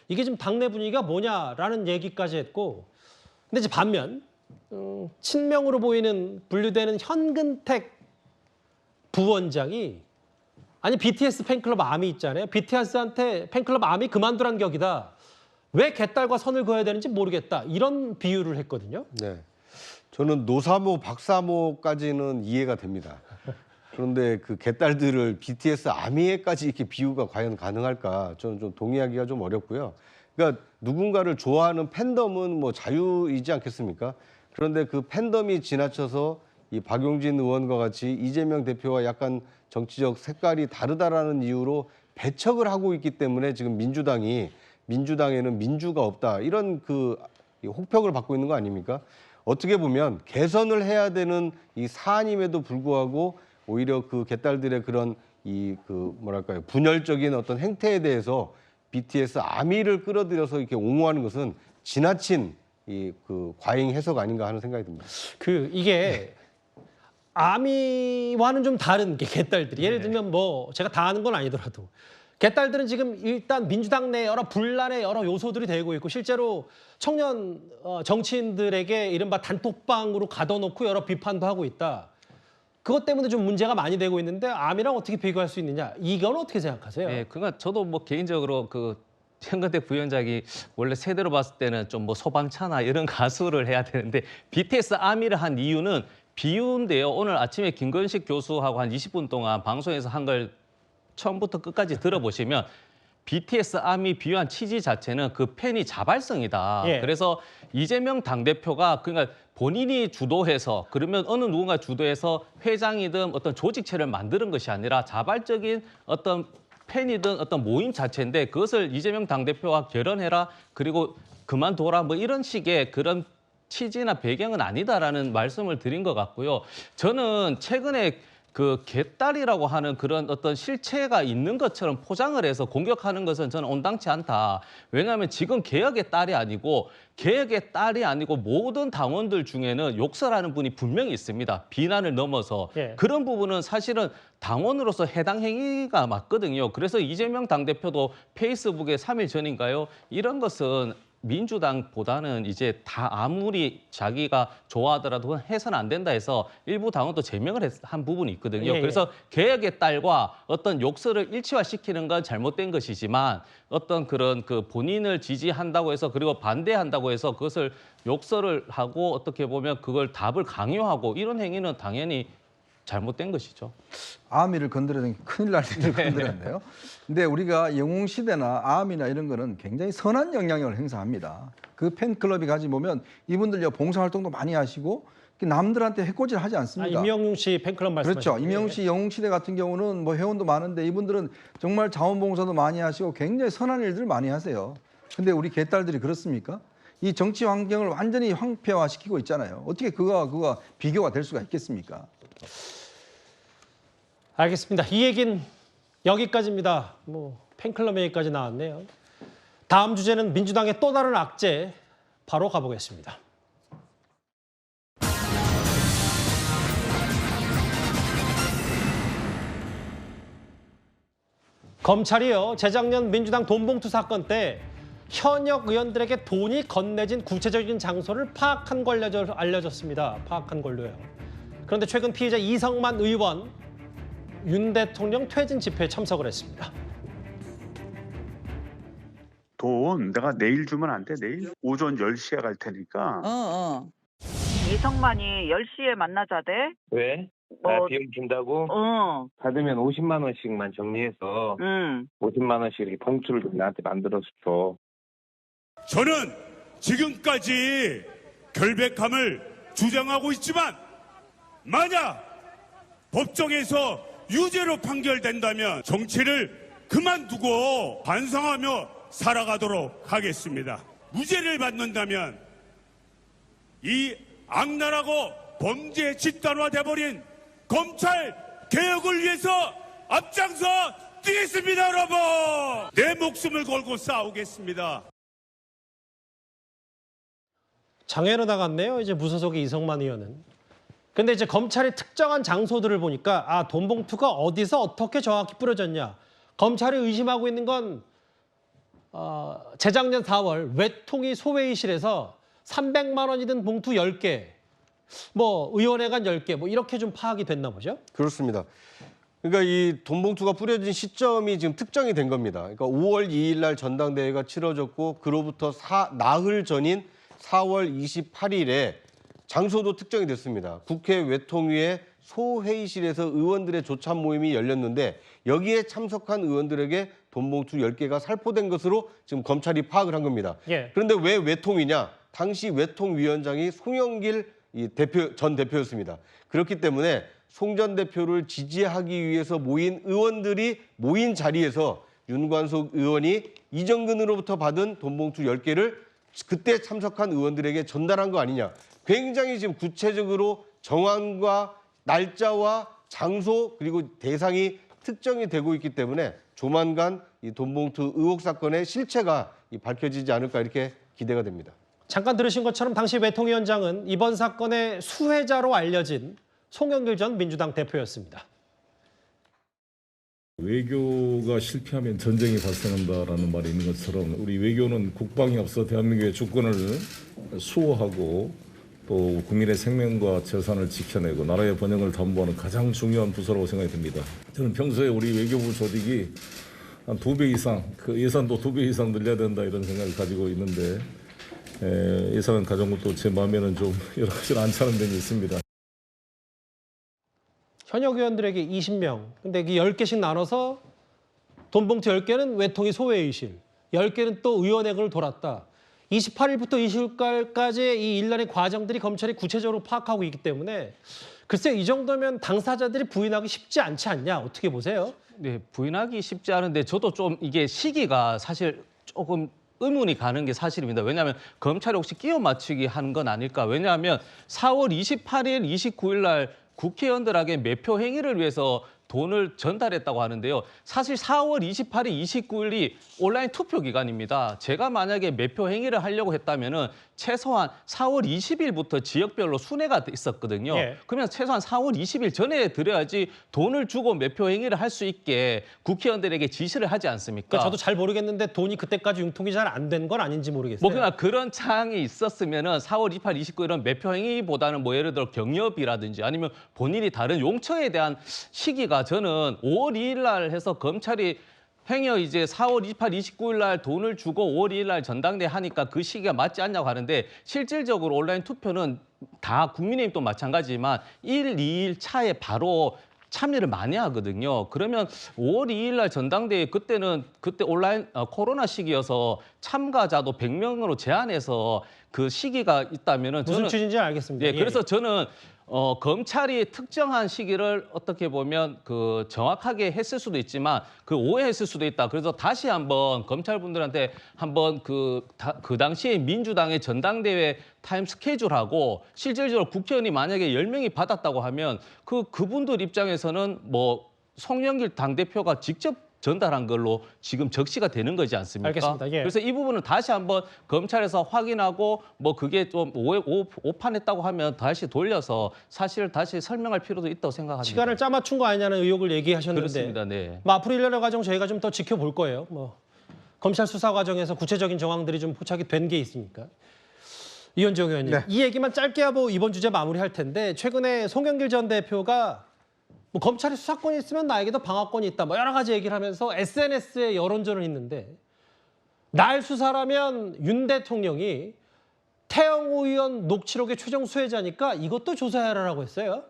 이게 지금 당내 분위기가 뭐냐라는 얘기까지 했고, 근데 이제 반면 친명으로 보이는 분류되는 현근택 부원장이 아니 BTS 팬클럽 아미 있잖아요. BTS한테 팬클럽 아미 그만두란 격이다. 왜 개딸과 선을 그어야 되는지 모르겠다. 이런 비유를 했거든요. 네, 저는 노사모, 박사모까지는 이해가 됩니다. 그런데 그 개딸들을 BTS 아미에까지 이렇게 비유가 과연 가능할까? 저는 좀 동의하기가 좀 어렵고요. 그러니까 누군가를 좋아하는 팬덤은 뭐 자유이지 않겠습니까? 그런데 그 팬덤이 지나쳐서 이 박용진 의원과 같이 이재명 대표와 약간 정치적 색깔이 다르다라는 이유로 배척을 하고 있기 때문에 지금 민주당에는 민주가 없다. 이런 그 혹평을 받고 있는 거 아닙니까? 어떻게 보면 개선을 해야 되는 이 사안임에도 불구하고 오히려 그 개딸들의 그런 뭐랄까요, 분열적인 어떤 행태에 대해서 BTS 아미를 끌어들여서 이렇게 옹호하는 것은 지나친 그 과잉 해석 아닌가 하는 생각이 듭니다. 이게 아미와는 좀 다른 게 개딸들이. 예를 들면 뭐 제가 다 아는 건 아니더라도 개딸들은 지금 일단 민주당 내 여러 분란의 여러 요소들이 되고 있고, 실제로 청년 정치인들에게 이른바 단톡방으로 가둬놓고 여러 비판도 하고 있다. 그것 때문에 좀 문제가 많이 되고 있는데 아미랑 어떻게 비교할 수 있느냐? 이건 어떻게 생각하세요? 네, 그러니까 저도 뭐 개인적으로 그 현근택 부위원장이 원래 세대로 봤을 때는 좀 뭐 소방차나 이런 가수를 해야 되는데 BTS 아미를 한 이유는 비유인데요. 오늘 아침에 김건식 교수하고 한 20분 동안 방송에서 한 걸 처음부터 끝까지 들어보시면 BTS 아미 비유한 취지 자체는 그 팬이 자발성이다. 예. 그래서 이재명 당대표가 그러니까 본인이 주도해서 그러면 어느 누군가 주도해서 회장이든 어떤 조직체를 만드는 것이 아니라 자발적인 어떤 팬이든 어떤 모임 자체인데 그것을 이재명 당대표와 결연해라 그리고 그만둬라 뭐 이런 식의 그런 취지나 배경은 아니다라는 말씀을 드린 것 같고요. 저는 최근에 그 개딸이라고 하는 그런 어떤 실체가 있는 것처럼 포장을 해서 공격하는 것은 저는 온당치 않다. 왜냐하면 지금 개혁의 딸이 아니고 모든 당원들 중에는 욕설하는 분이 분명히 있습니다. 비난을 넘어서. 예. 그런 부분은 사실은 당원으로서 해당 행위가 맞거든요. 그래서 이재명 당대표도 페이스북에 3일 전인가요? 이런 것은 민주당보다는 이제 다 아무리 자기가 좋아하더라도 해서는 안 된다 해서 일부 당원도 제명을 한 부분이 있거든요. 예, 예. 그래서 개혁의 딸과 어떤 욕설을 일치화시키는 건 잘못된 것이지만 어떤 그런 그 본인을 지지한다고 해서 그리고 반대한다고 해서 그것을 욕설을 하고 어떻게 보면 그걸 답을 강요하고 이런 행위는 당연히 잘못된 것이죠. 아미를 건드려서 큰일 날 일을 건드렸네요. 근데 우리가 영웅시대나 아미나 이런 거는 굉장히 선한 영향력을 행사합니다. 그 팬클럽이 가지 보면 이분들 봉사활동도 많이 하시고 남들한테 해코지를 하지 않습니다. 임영웅 씨 팬클럽 말씀하시죠. 그렇죠. 임영웅 씨 영웅시대 같은 경우는 뭐 회원도 많은데 이분들은 정말 자원봉사도 많이 하시고 굉장히 선한 일들을 많이 하세요. 근데 우리 개딸들이 그렇습니까? 이 정치 환경을 완전히 황폐화시키고 있잖아요. 어떻게 그가 비교가 될 수가 있겠습니까? 알겠습니다. 이 얘기는 여기까지입니다. 뭐 팬클럽 얘기까지 나왔네요. 다음 주제는 민주당의 또 다른 악재 바로 가보겠습니다. 검찰이요, 재작년 민주당 돈봉투 사건 때 현역 의원들에게 돈이 건네진 구체적인 장소를 파악한 걸로 알려졌습니다. 파악한 걸로요. 그런데 최근 피의자 이성만 의원 윤 대통령 퇴진 집회에 참석을 했습니다. 돈 내가 내일 주면 안 돼? 내일 오전 10시에 갈 테니까. 이성만이 10시에 만나자대. 왜? 비용 준다고? 받으면 50만 원씩만 정리해서 50만 원씩 이렇게 봉투를 좀 나한테 만들어서 줘. 저는 지금까지 결백함을 주장하고 있지만 만약 법정에서 유죄로 판결된다면 정치를 그만두고 반성하며 살아가도록 하겠습니다. 무죄를 받는다면 이 악랄하고 범죄 집단화돼버린 검찰 개혁을 위해서 앞장서 뛰겠습니다, 여러분. 내 목숨을 걸고 싸우겠습니다. 장애로 나갔네요. 이제 무소속의 이성만 의원은. 근데 이제 검찰이 특정한 장소들을 보니까 돈 봉투가 어디서 어떻게 정확히 뿌려졌냐. 검찰이 의심하고 있는 건 재작년 4월 외통위 소회의실에서 300만 원이 든 봉투 10개, 뭐 의원회관 10개 뭐 이렇게 좀 파악이 됐나 보죠? 그렇습니다. 그러니까 이 돈 봉투가 뿌려진 시점이 지금 특정이 된 겁니다. 그러니까 5월 2일 날 전당대회가 치러졌고 그로부터 나흘 전인 4월 28일에 장소도 특정이 됐습니다. 국회 외통위의 소회의실에서 의원들의 조찬 모임이 열렸는데 여기에 참석한 의원들에게 돈 봉투 10개가 살포된 것으로 지금 검찰이 파악을 한 겁니다. 예. 그런데 왜 외통위냐? 당시 외통위원장이 송영길 전 대표였습니다. 그렇기 때문에 송 전 대표를 지지하기 위해서 모인 의원들이 모인 자리에서 윤관석 의원이 이정근으로부터 받은 돈 봉투 10개를 그때 참석한 의원들에게 전달한 거 아니냐. 굉장히 지금 구체적으로 정황과 날짜와 장소 그리고 대상이 특정이 되고 있기 때문에 조만간 이 돈 봉투 의혹 사건의 실체가 밝혀지지 않을까 이렇게 기대가 됩니다. 잠깐 들으신 것처럼 당시 외통위원장은 이번 사건의 수혜자로 알려진 송영길 전 민주당 대표였습니다. 외교가 실패하면 전쟁이 발생한다라는 말이 있는 것처럼 우리 외교는 국방이 없어 대한민국의 주권을 수호하고 또 국민의 생명과 재산을 지켜내고 나라의 번영을 담보하는 가장 중요한 부서라고 생각이 듭니다. 저는 평소에 우리 외교부 조직이 한 2배 이상, 그 예산도 2배 이상 늘려야 된다 이런 생각을 가지고 있는데 예산은 가져온 것도 제 마음에는 좀 여러 가지로 안 차는 점이 있습니다. 현역 의원들에게 20명, 근데 이 10개씩 나눠서 돈 봉투 10개는 외통위 소회의실, 10개는 또 의원회관을 돌았다. 28일부터 20일까지의 이 일련의 과정들이 검찰이 구체적으로 파악하고 있기 때문에 글쎄요, 이 정도면 당사자들이 부인하기 쉽지 않지 않냐, 어떻게 보세요? 네, 부인하기 쉽지 않은데 저도 좀 이게 시기가 사실 조금 의문이 가는 게 사실입니다. 왜냐하면 검찰이 혹시 끼워 맞추기 하는 건 아닐까. 왜냐하면 4월 28일, 29일 날 국회의원들에게 매표 행위를 위해서 돈을 전달했다고 하는데요. 사실 4월 28일, 29일이 온라인 투표 기간입니다. 제가 만약에 매표 행위를 하려고 했다면은 최소한 4월 20일부터 지역별로 순회가 있었거든요. 예. 그러면 최소한 4월 20일 전에 드려야지 돈을 주고 매표 행위를 할 수 있게 국회의원들에게 지시를 하지 않습니까? 그러니까 저도 잘 모르겠는데 돈이 그때까지 융통이 잘 안 된 건 아닌지 모르겠어요. 뭐 그냥 그런 사항이 있었으면은 4월 28일, 29일은 매표 행위보다는 뭐 예를 들어 경협이라든지 아니면 본인이 다른 용처에 대한 시기가 저는 5월 2일 날 해서 검찰이 행여 이제 4월 28일, 29일 날 돈을 주고 5월 2일 날 전당대회 하니까 그 시기가 맞지 않냐고 하는데 실질적으로 온라인 투표는 다 국민의힘도 마찬가지지만 1, 2일 차에 바로 참여를 많이 하거든요. 그러면 5월 2일 날 전당대회 그때 온라인 코로나 시기여서 참가자도 100명으로 제한해서 그 시기가 있다면은 무슨 취지인지 알겠습니다. 예, 그래서 저는 검찰이 특정한 시기를 어떻게 보면 그 정확하게 했을 수도 있지만 그 오해했을 수도 있다. 그래서 다시 한번 검찰분들한테 한번 그 당시에 민주당의 전당대회 타임 스케줄하고 실질적으로 국회의원이 만약에 10명이 받았다고 하면 그분들 입장에서는 뭐 송영길 당대표가 직접 전달한 걸로 지금 적시가 되는 거지 않습니까? 알겠습니다. 예. 그래서 이 부분은 다시 한번 검찰에서 확인하고 뭐 그게 좀 오판했다고 하면 다시 돌려서 사실을 다시 설명할 필요도 있다고 생각합니다. 시간을 짜맞춘 거 아니냐는 의혹을 얘기하셨는데 그렇습니다. 네. 뭐 앞으로 일련의 과정 저희가 좀 더 지켜볼 거예요. 뭐 검찰 수사 과정에서 구체적인 정황들이 좀 포착이 된 게 있으니까. 이현정 의원님, 네. 이 얘기만 짧게 하고 이번 주제 마무리할 텐데 최근에 송영길 전 대표가 뭐 검찰이 수사권이 있으면 나에게도 방어권이 있다. 뭐 여러 가지 얘기를 하면서 SNS에 여론전을 했는데 날 수사라면 윤 대통령이 태영호 의원 녹취록의 최종 수혜자니까 이것도 조사해라라고 했어요.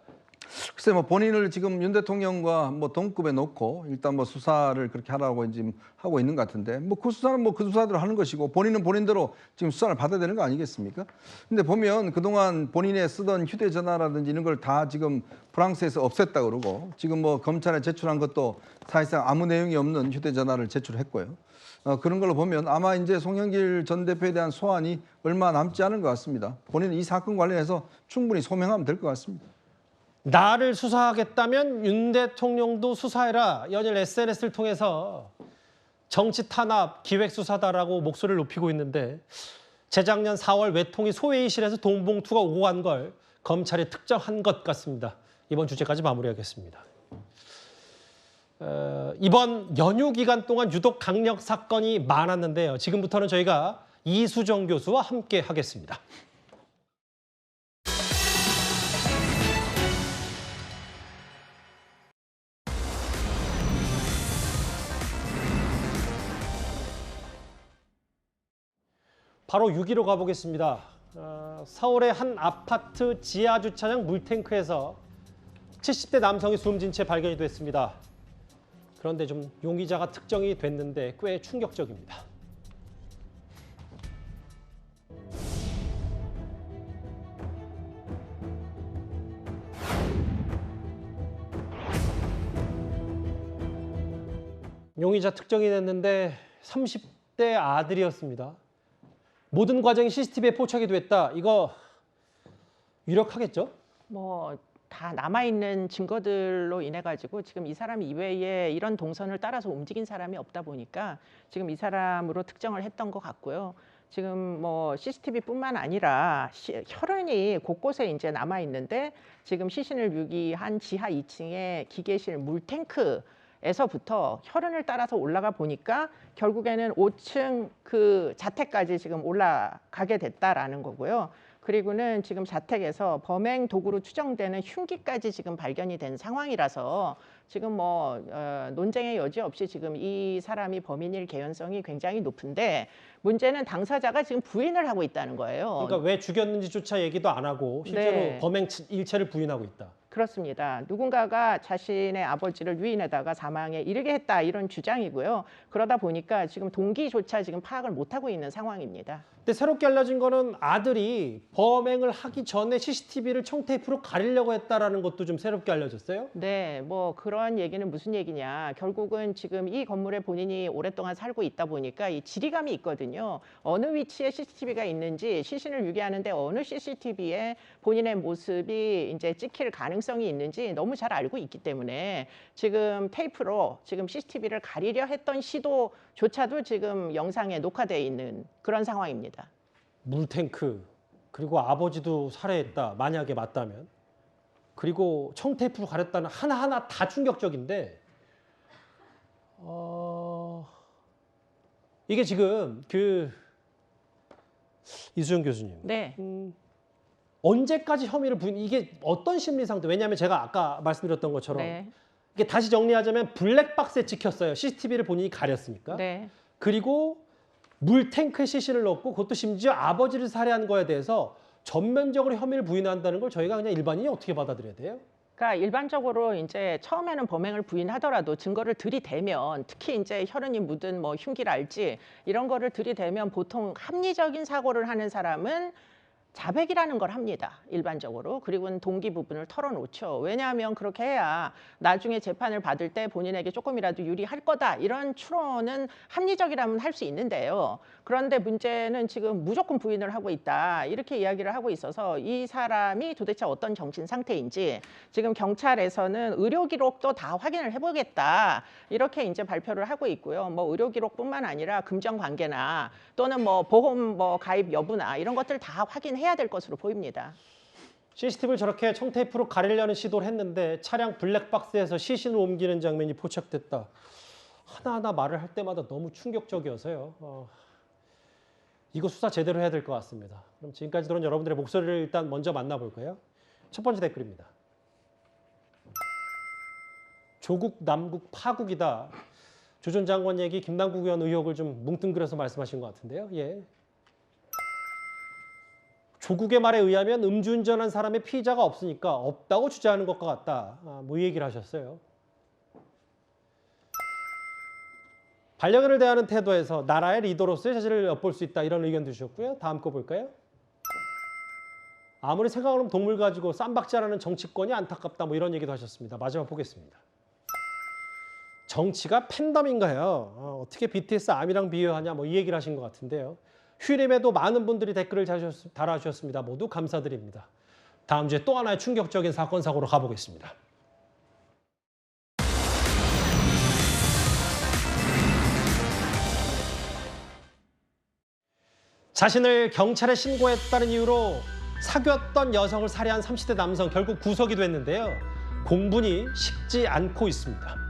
글쎄 뭐 본인을 지금 윤 대통령과 뭐 동급에 놓고 일단 뭐 수사를 그렇게 하라고 지금 하고 있는 것 같은데 뭐 그 수사는 뭐 그 수사대로 하는 것이고 본인은 본인대로 지금 수사를 받아야 되는 거 아니겠습니까? 근데 보면 그동안 본인의 쓰던 휴대전화라든지 이런 걸 다 지금 프랑스에서 없앴다 그러고 지금 뭐 검찰에 제출한 것도 사실상 아무 내용이 없는 휴대전화를 제출했고요. 그런 걸로 보면 아마 이제 송영길 전 대표에 대한 소환이 얼마 남지 않은 것 같습니다. 본인은 이 사건 관련해서 충분히 소명하면 될 것 같습니다. 나를 수사하겠다면 윤 대통령도 수사해라. 연일 SNS를 통해서 정치 탄압, 기획수사다라고 목소리를 높이고 있는데 재작년 4월 외통위 소회의실에서 돈 봉투가 오고 간 걸 검찰이 특정한 것 같습니다. 이번 주제까지 마무리하겠습니다. 이번 연휴 기간 동안 유독 강력 사건이 많았는데요. 지금부터는 저희가 이수정 교수와 함께 하겠습니다. 바로 6위로 가보겠습니다. 서울의 한 아파트 지하 주차장 물탱크에서 70대 남성이 숨진 채 발견이 됐습니다. 그런데 좀 용의자가 특정이 됐는데 꽤 충격적입니다. 용의자 특정이 됐는데 30대 아들이었습니다. 모든 과정이 CCTV에 포착이 됐다. 이거 유력하겠죠? 뭐 다 남아있는 증거들로 인해 가지고 지금 이 사람 이외에 이런 동선을 따라서 움직인 사람이 없다 보니까 지금 이 사람으로 특정을 했던 것 같고요. 지금 뭐 CCTV뿐만 아니라 혈흔이 곳곳에 이제 남아 있는데 지금 시신을 유기한 지하 2층의 기계실 물탱크에서부터 혈흔을 따라서 올라가 보니까 결국에는 5층 그 자택까지 지금 올라가게 됐다라는 거고요. 그리고는 지금 자택에서 범행 도구로 추정되는 흉기까지 지금 발견이 된 상황이라서 지금 뭐 논쟁의 여지 없이 지금 이 사람이 범인일 개연성이 굉장히 높은데 문제는 당사자가 지금 부인을 하고 있다는 거예요. 그러니까 왜 죽였는지조차 얘기도 안 하고 실제로 네. 범행 일체를 부인하고 있다. 그렇습니다. 누군가가 자신의 아버지를 유인해다가 사망에 이르게 했다 이런 주장이고요. 그러다 보니까 지금 동기조차 지금 파악을 못하고 있는 상황입니다. 근데 새롭게 알려진 거는 아들이 범행을 하기 전에 CCTV를 청테이프로 가리려고 했다라는 것도 좀 새롭게 알려졌어요? 네, 뭐 그런 얘기는 무슨 얘기냐. 결국은 지금 이 건물에 본인이 오랫동안 살고 있다 보니까 이 지리감이 있거든요. 어느 위치에 CCTV가 있는지 시신을 유기하는데 어느 CCTV에 본인의 모습이 이제 찍힐 가능성이 있는지 너무 잘 알고 있기 때문에 지금 테이프로 지금 CCTV를 가리려 했던 시도조차도 지금 영상에 녹화되어 있는 그런 상황입니다. 물탱크, 그리고 아버지도 살해했다. 만약에 맞다면. 그리고 청테이프로 가렸다는 하나하나 다 충격적인데 이게 지금 이수정 교수님. 네. 언제까지 혐의를 이게 어떤 심리 상태? 왜냐하면 제가 아까 말씀드렸던 것처럼 네. 이게 다시 정리하자면 블랙박스에 찍혔어요. CCTV를 본인이 가렸으니까. 네. 그리고 물탱크에 시신을 넣고 그것도 심지어 아버지를 살해한 거에 대해서 전면적으로 혐의를 부인한다는 걸 저희가 그냥 일반인이 어떻게 받아들여야 돼요? 그러니까 일반적으로 이제 처음에는 범행을 부인하더라도 증거를 들이대면 특히 이제 혈흔이 묻은 뭐 흉기랄지 이런 거를 들이대면 보통 합리적인 사고를 하는 사람은 자백이라는 걸 합니다. 일반적으로. 그리고는 동기 부분을 털어놓죠. 왜냐하면 그렇게 해야 나중에 재판을 받을 때 본인에게 조금이라도 유리할 거다. 이런 추론은 합리적이라면 할 수 있는데요. 그런데 문제는 지금 무조건 부인을 하고 있다. 이렇게 이야기를 하고 있어서 이 사람이 도대체 어떤 정신 상태인지 지금 경찰에서는 의료 기록도 다 확인을 해보겠다. 이렇게 이제 발표를 하고 있고요. 뭐 의료 기록뿐만 아니라 금전 관계나 또는 뭐 보험 가입 여부나 이런 것들 다 확인해야 될 것으로 보입니다. CCTV를 저렇게 청테이프로 가리려는 시도를 했는데 차량 블랙박스에서 시신을 옮기는 장면이 포착됐다. 하나하나 말을 할 때마다 너무 충격적이어서요. 이거 수사 제대로 해야 될 것 같습니다. 그럼 지금까지 들은 여러분들의 목소리를 일단 먼저 만나볼까요? 첫 번째 댓글입니다. 조국 남국 파국이다. 조 전 장관 얘기 김남국 의원 의혹을 좀 뭉뚱그려서 말씀하신 것 같은데요. 예. 조국의 말에 의하면 음주운전한 사람의 피의자가 없으니까 없다고 주장하는 것과 같다. 뭐 이 얘기를 하셨어요. 반려견을 대하는 태도에서 나라의 리더로서의 자질을 엿볼 수 있다. 이런 의견도 주셨고요. 다음 거 볼까요? 아무리 생각하면 동물 가지고 쌈박질하는 정치권이 안타깝다. 뭐 이런 얘기도 하셨습니다. 마지막 보겠습니다. 정치가 팬덤인가요? 어떻게 BTS 아미랑 비교하냐? 뭐 이 얘기를 하신 것 같은데요. 휴일임에도 많은 분들이 댓글을 달아주셨습니다. 모두 감사드립니다. 다음 주에 또 하나의 충격적인 사건, 사고로 가보겠습니다. 자신을 경찰에 신고했다는 이유로 사귀었던 여성을 살해한 30대 남성 결국 구속이 됐는데요. 공분이 식지 않고 있습니다.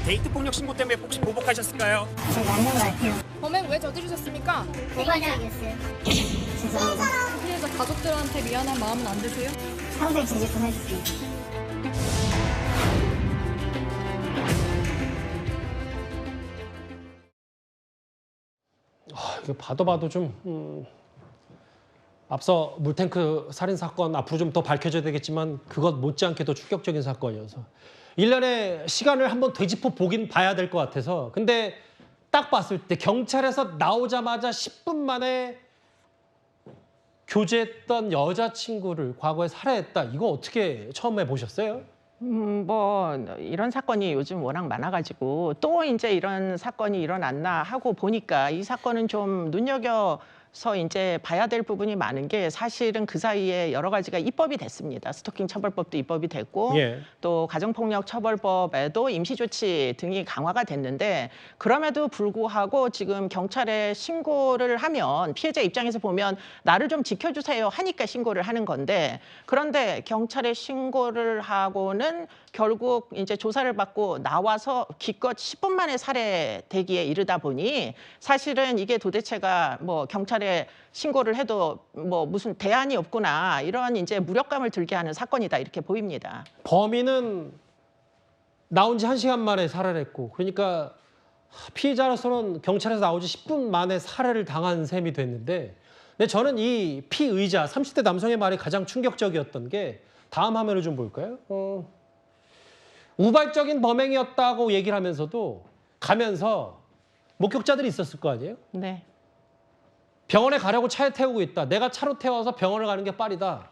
데이트 폭력 신고 때문에 혹시 보복하셨을까요? 맞는 것 같아요. 범행 왜 저지르셨습니까? 고발해야겠어요. 죄송합니다. 피해자 가족들한테 미안한 마음은 안 드세요? 평생 제재 좀 해주세요. 이거 봐도 좀 앞서 물탱크 살인 사건 앞으로 좀 더 밝혀져야 되겠지만 그것 못지않게 더 충격적인 사건이어서 일련의 시간을 한번 되짚어 보긴 봐야 될 것 같아서 근데 딱 봤을 때 경찰에서 나오자마자 10분 만에 교제했던 여자친구를 과거에 살해했다. 이거 어떻게 처음에 보셨어요? 뭐 이런 사건이 요즘 워낙 많아가지고 또 이제 이런 사건이 일어났나 하고 보니까 이 사건은 좀 눈여겨서 이제 봐야 될 부분이 많은 게 사실은 그 사이에 여러 가지가 입법이 됐습니다. 스토킹 처벌법도 입법이 됐고 또 가정폭력 처벌법에도 임시조치 등이 강화가 됐는데 그럼에도 불구하고 지금 경찰에 신고를 하면 피해자 입장에서 보면 나를 좀 지켜주세요 하니까 신고를 하는 건데 그런데 경찰에 신고를 하고는 결국 이제 조사를 받고 나와서 기껏 10분 만에 살해되기에 이르다 보니 사실은 이게 도대체가 뭐 경찰에 신고를 해도 뭐 무슨 대안이 없구나 이런 이제 무력감을 들게 하는 사건이다 이렇게 보입니다. 범인은 나온 지 1시간 만에 살해를 했고 그러니까 피해자로서는 경찰에서 나오지 10분 만에 살해를 당한 셈이 됐는데 근데 저는 이 피의자 30대 남성의 말이 가장 충격적이었던 게 다음 화면을 좀 볼까요? 우발적인 범행이었다고 얘기를 하면서도 가면서 목격자들이 있었을 거 아니에요? 네. 병원에 가려고 차에 태우고 있다. 내가 차로 태워서 병원을 가는 게 빠르다.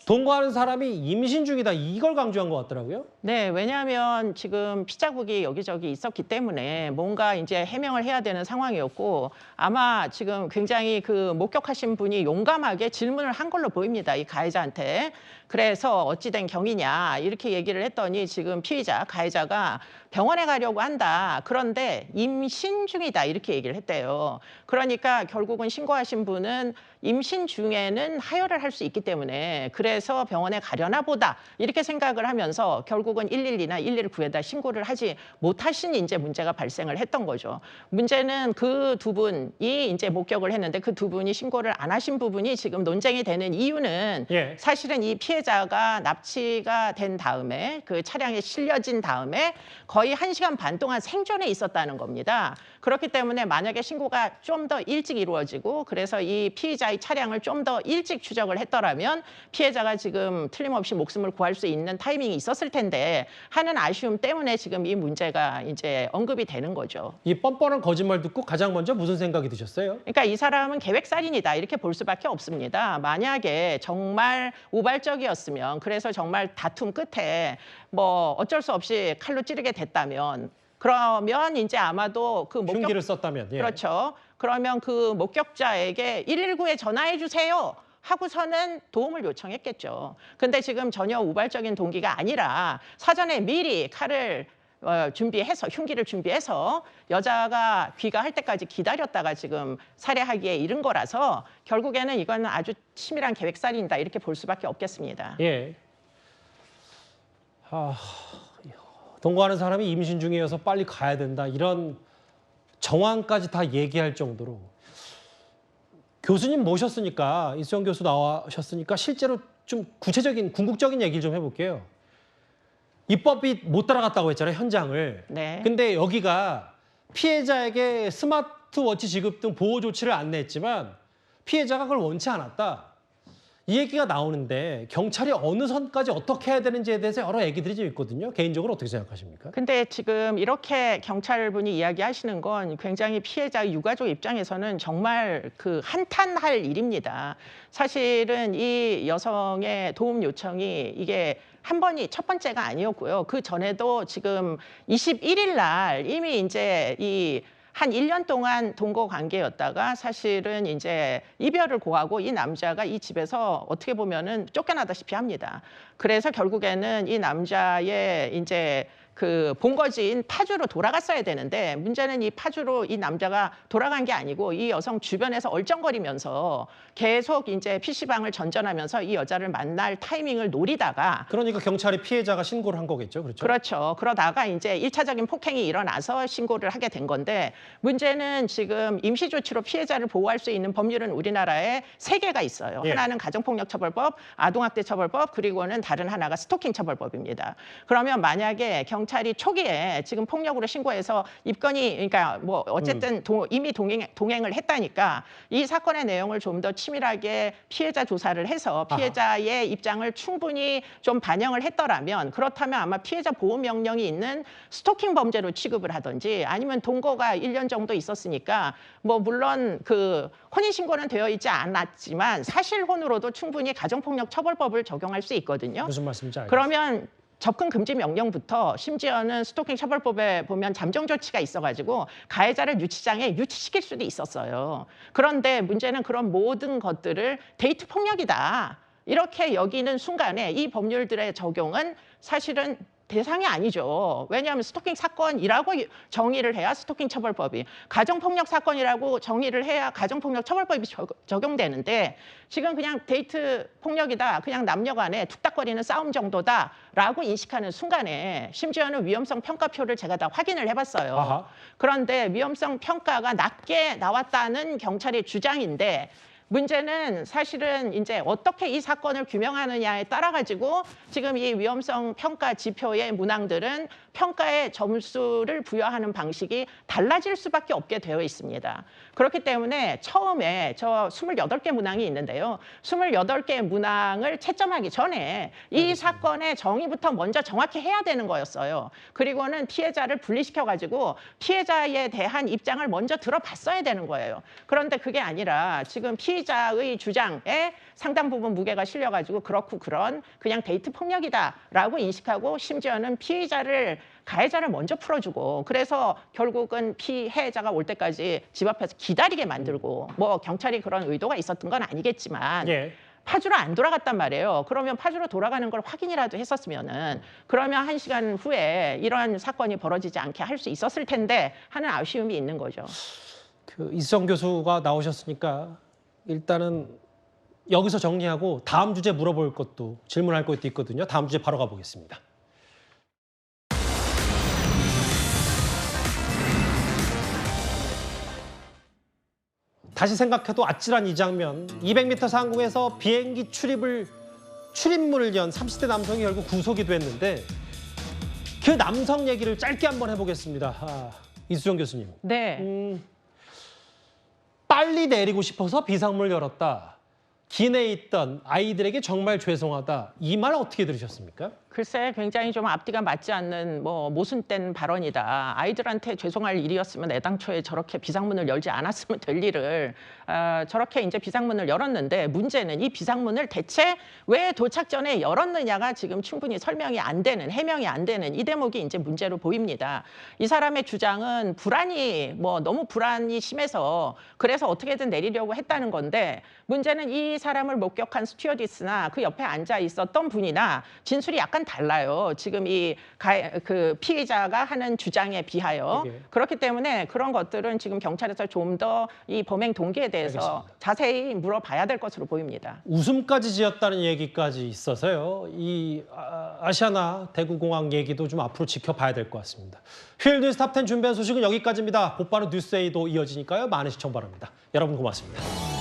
동거하는 사람이 임신 중이다. 이걸 강조한 것 같더라고요. 네, 왜냐하면 지금 피자국이 여기저기 있었기 때문에 뭔가 이제 해명을 해야 되는 상황이었고 아마 지금 굉장히 그 목격하신 분이 용감하게 질문을 한 걸로 보입니다. 이 가해자한테. 그래서 어찌된 경위냐 이렇게 얘기를 했더니 지금 피의자, 가해자가 병원에 가려고 한다. 그런데 임신 중이다 이렇게 얘기를 했대요. 그러니까 결국은 신고하신 분은 임신 중에는 하혈을 할 수 있기 때문에 그래서 병원에 가려나 보다 이렇게 생각을 하면서 결국은 112나 119에다 신고를 하지 못하신 이제 문제가 발생을 했던 거죠. 문제는 그 두 분이 이제 목격을 했는데 그 두 분이 신고를 안 하신 부분이 지금 논쟁이 되는 이유는 사실은 이 피해자가 납치가 된 다음에 그 차량에 실려진 다음에 거의 1시간 반 동안 생존해 있었다는 겁니다. 그렇기 때문에 만약에 신고가 좀 더 일찍 이루어지고 그래서 이 피의자의 차량을 좀 더 일찍 추적을 했더라면 피해자가 지금 틀림없이 목숨을 구할 수 있는 타이밍이 있었을 텐데 하는 아쉬움 때문에 지금 이 문제가 이제 언급이 되는 거죠. 이 뻔뻔한 거짓말 듣고 가장 먼저 무슨 생각이 드셨어요? 그러니까 이 사람은 계획살인이다 이렇게 볼 수밖에 없습니다. 만약에 정말 우발적이었으면 그래서 정말 다툼 끝에 뭐 어쩔 수 없이 칼로 찌르게 됐다면 그러면 이제 아마도 그 흉기를 썼다면 그렇죠. 그러면 그 목격자에게 119에 전화해 주세요. 하고서는 도움을 요청했겠죠. 근데 지금 전혀 우발적인 동기가 아니라 사전에 미리 칼을 준비해서 흉기를 준비해서 여자가 귀가할 때까지 기다렸다가 지금 살해하기에 이른 거라서 결국에는 이건 아주 치밀한 계획살인이다 이렇게 볼 수밖에 없겠습니다. 예. 동거하는 사람이 임신 중이어서 빨리 가야 된다. 이런 정황까지 다 얘기할 정도로 교수님 모셨으니까 이수영 교수 나와셨으니까 실제로 좀 구체적인 궁극적인 얘기를 좀 해볼게요. 입법이 못 따라갔다고 했잖아요, 현장을. 네. 근데 여기가 피해자에게 스마트워치 지급 등 보호 조치를 안내했지만 피해자가 그걸 원치 않았다. 이 얘기가 나오는데 경찰이 어느 선까지 어떻게 해야 되는지에 대해서 여러 얘기들이 좀 있거든요. 개인적으로 어떻게 생각하십니까? 근데 지금 이렇게 경찰분이 이야기하시는 건 굉장히 피해자 유가족 입장에서는 정말 그 한탄할 일입니다. 사실은 이 여성의 도움 요청이 이게 한 번이 첫 번째가 아니었고요. 그 전에도 지금 21일 날 이미 이제 한 1년 동안 동거 관계였다가 사실은 이제 이별을 고하고 이 남자가 이 집에서 어떻게 보면은 쫓겨나다시피 합니다. 그래서 결국에는 이 남자의 이제 그 본거지인 파주로 돌아갔어야 되는데 문제는 이 파주로 이 남자가 돌아간 게 아니고 이 여성 주변에서 얼쩡거리면서 계속 이제 PC방을 전전하면서 이 여자를 만날 타이밍을 노리다가 그러니까 경찰이 피해자가 신고를 한 거겠죠. 그렇죠? 그렇죠. 그러다가 이제 1차적인 폭행이 일어나서 신고를 하게 된 건데 문제는 지금 임시조치로 피해자를 보호할 수 있는 법률은 우리나라에 3개가 있어요. 예. 하나는 가정폭력처벌법, 아동학대처벌법, 그리고는 다른 하나가 스토킹처벌법입니다. 그러면 만약에 경찰이 초기에 지금 폭력으로 신고해서 입건이 그러니까 뭐 어쨌든 이미 동행을 했다니까 이 사건의 내용을 좀 더 치밀하게 피해자 조사를 해서 피해자의 입장을 충분히 좀 반영을 했더라면 그렇다면 아마 피해자 보호 명령이 있는 스토킹 범죄로 취급을 하든지 아니면 동거가 1년 정도 있었으니까 뭐 물론 그 혼인 신고는 되어 있지 않았지만 사실혼으로도 충분히 가정폭력 처벌법을 적용할 수 있거든요. 무슨 말씀인지 알겠습니다. 그러면 접근 금지 명령부터 심지어는 스토킹 처벌법에 보면 잠정 조치가 있어가지고 가해자를 유치장에 유치시킬 수도 있었어요. 그런데 문제는 그런 모든 것들을 데이트 폭력이다. 이렇게 여기는 순간에 이 법률들의 적용은 사실은 대상이 아니죠. 왜냐하면 스토킹 사건이라고 정의를 해야 스토킹 처벌법이, 가정폭력 사건이라고 정의를 해야 가정폭력 처벌법이 적용되는데 지금 그냥 데이트 폭력이다, 그냥 남녀 간에 툭닥거리는 싸움 정도다라고 인식하는 순간에 심지어는 위험성 평가표를 제가 다 확인을 해봤어요. 아하. 그런데 위험성 평가가 낮게 나왔다는 경찰의 주장인데 문제는 사실은 이제 어떻게 이 사건을 규명하느냐에 따라 가지고 지금 이 위험성 평가 지표의 문항들은 평가의 점수를 부여하는 방식이 달라질 수밖에 없게 되어 있습니다. 그렇기 때문에 처음에 저 28개 문항이 있는데요. 28개 문항을 채점하기 전에 이 사건의 정의부터 먼저 정확히 해야 되는 거였어요. 그리고는 피해자를 분리시켜 가지고 피해자에 대한 입장을 먼저 들어봤어야 되는 거예요. 그런데 그게 아니라 지금 피해자의 주장에 상당 부분 무게가 실려가지고 그렇고 그런 그냥 데이트 폭력이다라고 인식하고 심지어는 가해자를 먼저 풀어주고 그래서 결국은 피해자가 올 때까지 집 앞에서 기다리게 만들고 뭐 경찰이 그런 의도가 있었던 건 아니겠지만 파주로 안 돌아갔단 말이에요. 그러면 파주로 돌아가는 걸 확인이라도 했었으면은 그러면 1시간 후에 이런 사건이 벌어지지 않게 할 수 있었을 텐데 하는 아쉬움이 있는 거죠. 그 이수영 교수가 나오셨으니까 일단은 여기서 정리하고 다음 주제 물어볼 것도 질문할 것도 있거든요. 다음 주제 바로 가보겠습니다. 다시 생각해도 아찔한 이 장면. 200m 상공에서 비행기 출입문을 연 30대 남성이 결국 구속이 됐는데 그 남성 얘기를 짧게 한번 해보겠습니다. 이수정 교수님. 네. 빨리 내리고 싶어서 비상문을 열었다. 기내에 있던 아이들에게 정말 죄송하다. 이 말 어떻게 들으셨습니까? 글쎄 굉장히 좀 앞뒤가 맞지 않는 뭐 모순된 발언이다. 아이들한테 죄송할 일이었으면 애당초에 저렇게 비상문을 열지 않았으면 될 일을 저렇게 이제 비상문을 열었는데 문제는 이 비상문을 대체 왜 도착 전에 열었느냐가 지금 충분히 설명이 안 되는, 해명이 안 되는 이 대목이 이제 문제로 보입니다. 이 사람의 주장은 너무 불안이 심해서 그래서 어떻게든 내리려고 했다는 건데 문제는 이 이 사람을 목격한 스튜어디스나 그 옆에 앉아 있었던 분이나 진술이 약간 달라요. 지금 그 피해자가 하는 주장에 비하여. 그렇기 때문에 그런 것들은 지금 경찰에서 좀 더 이 범행 동기에 대해서 알겠습니다. 자세히 물어봐야 될 것으로 보입니다. 웃음까지 지었다는 얘기까지 있어서요. 이 아시아나 대구공항 얘기도 좀 앞으로 지켜봐야 될 것 같습니다. 휠 뉴스 탑10 준비한 소식은 여기까지입니다. 곧바로 뉴스에이도 이어지니까요. 많은 시청 바랍니다. 여러분 고맙습니다.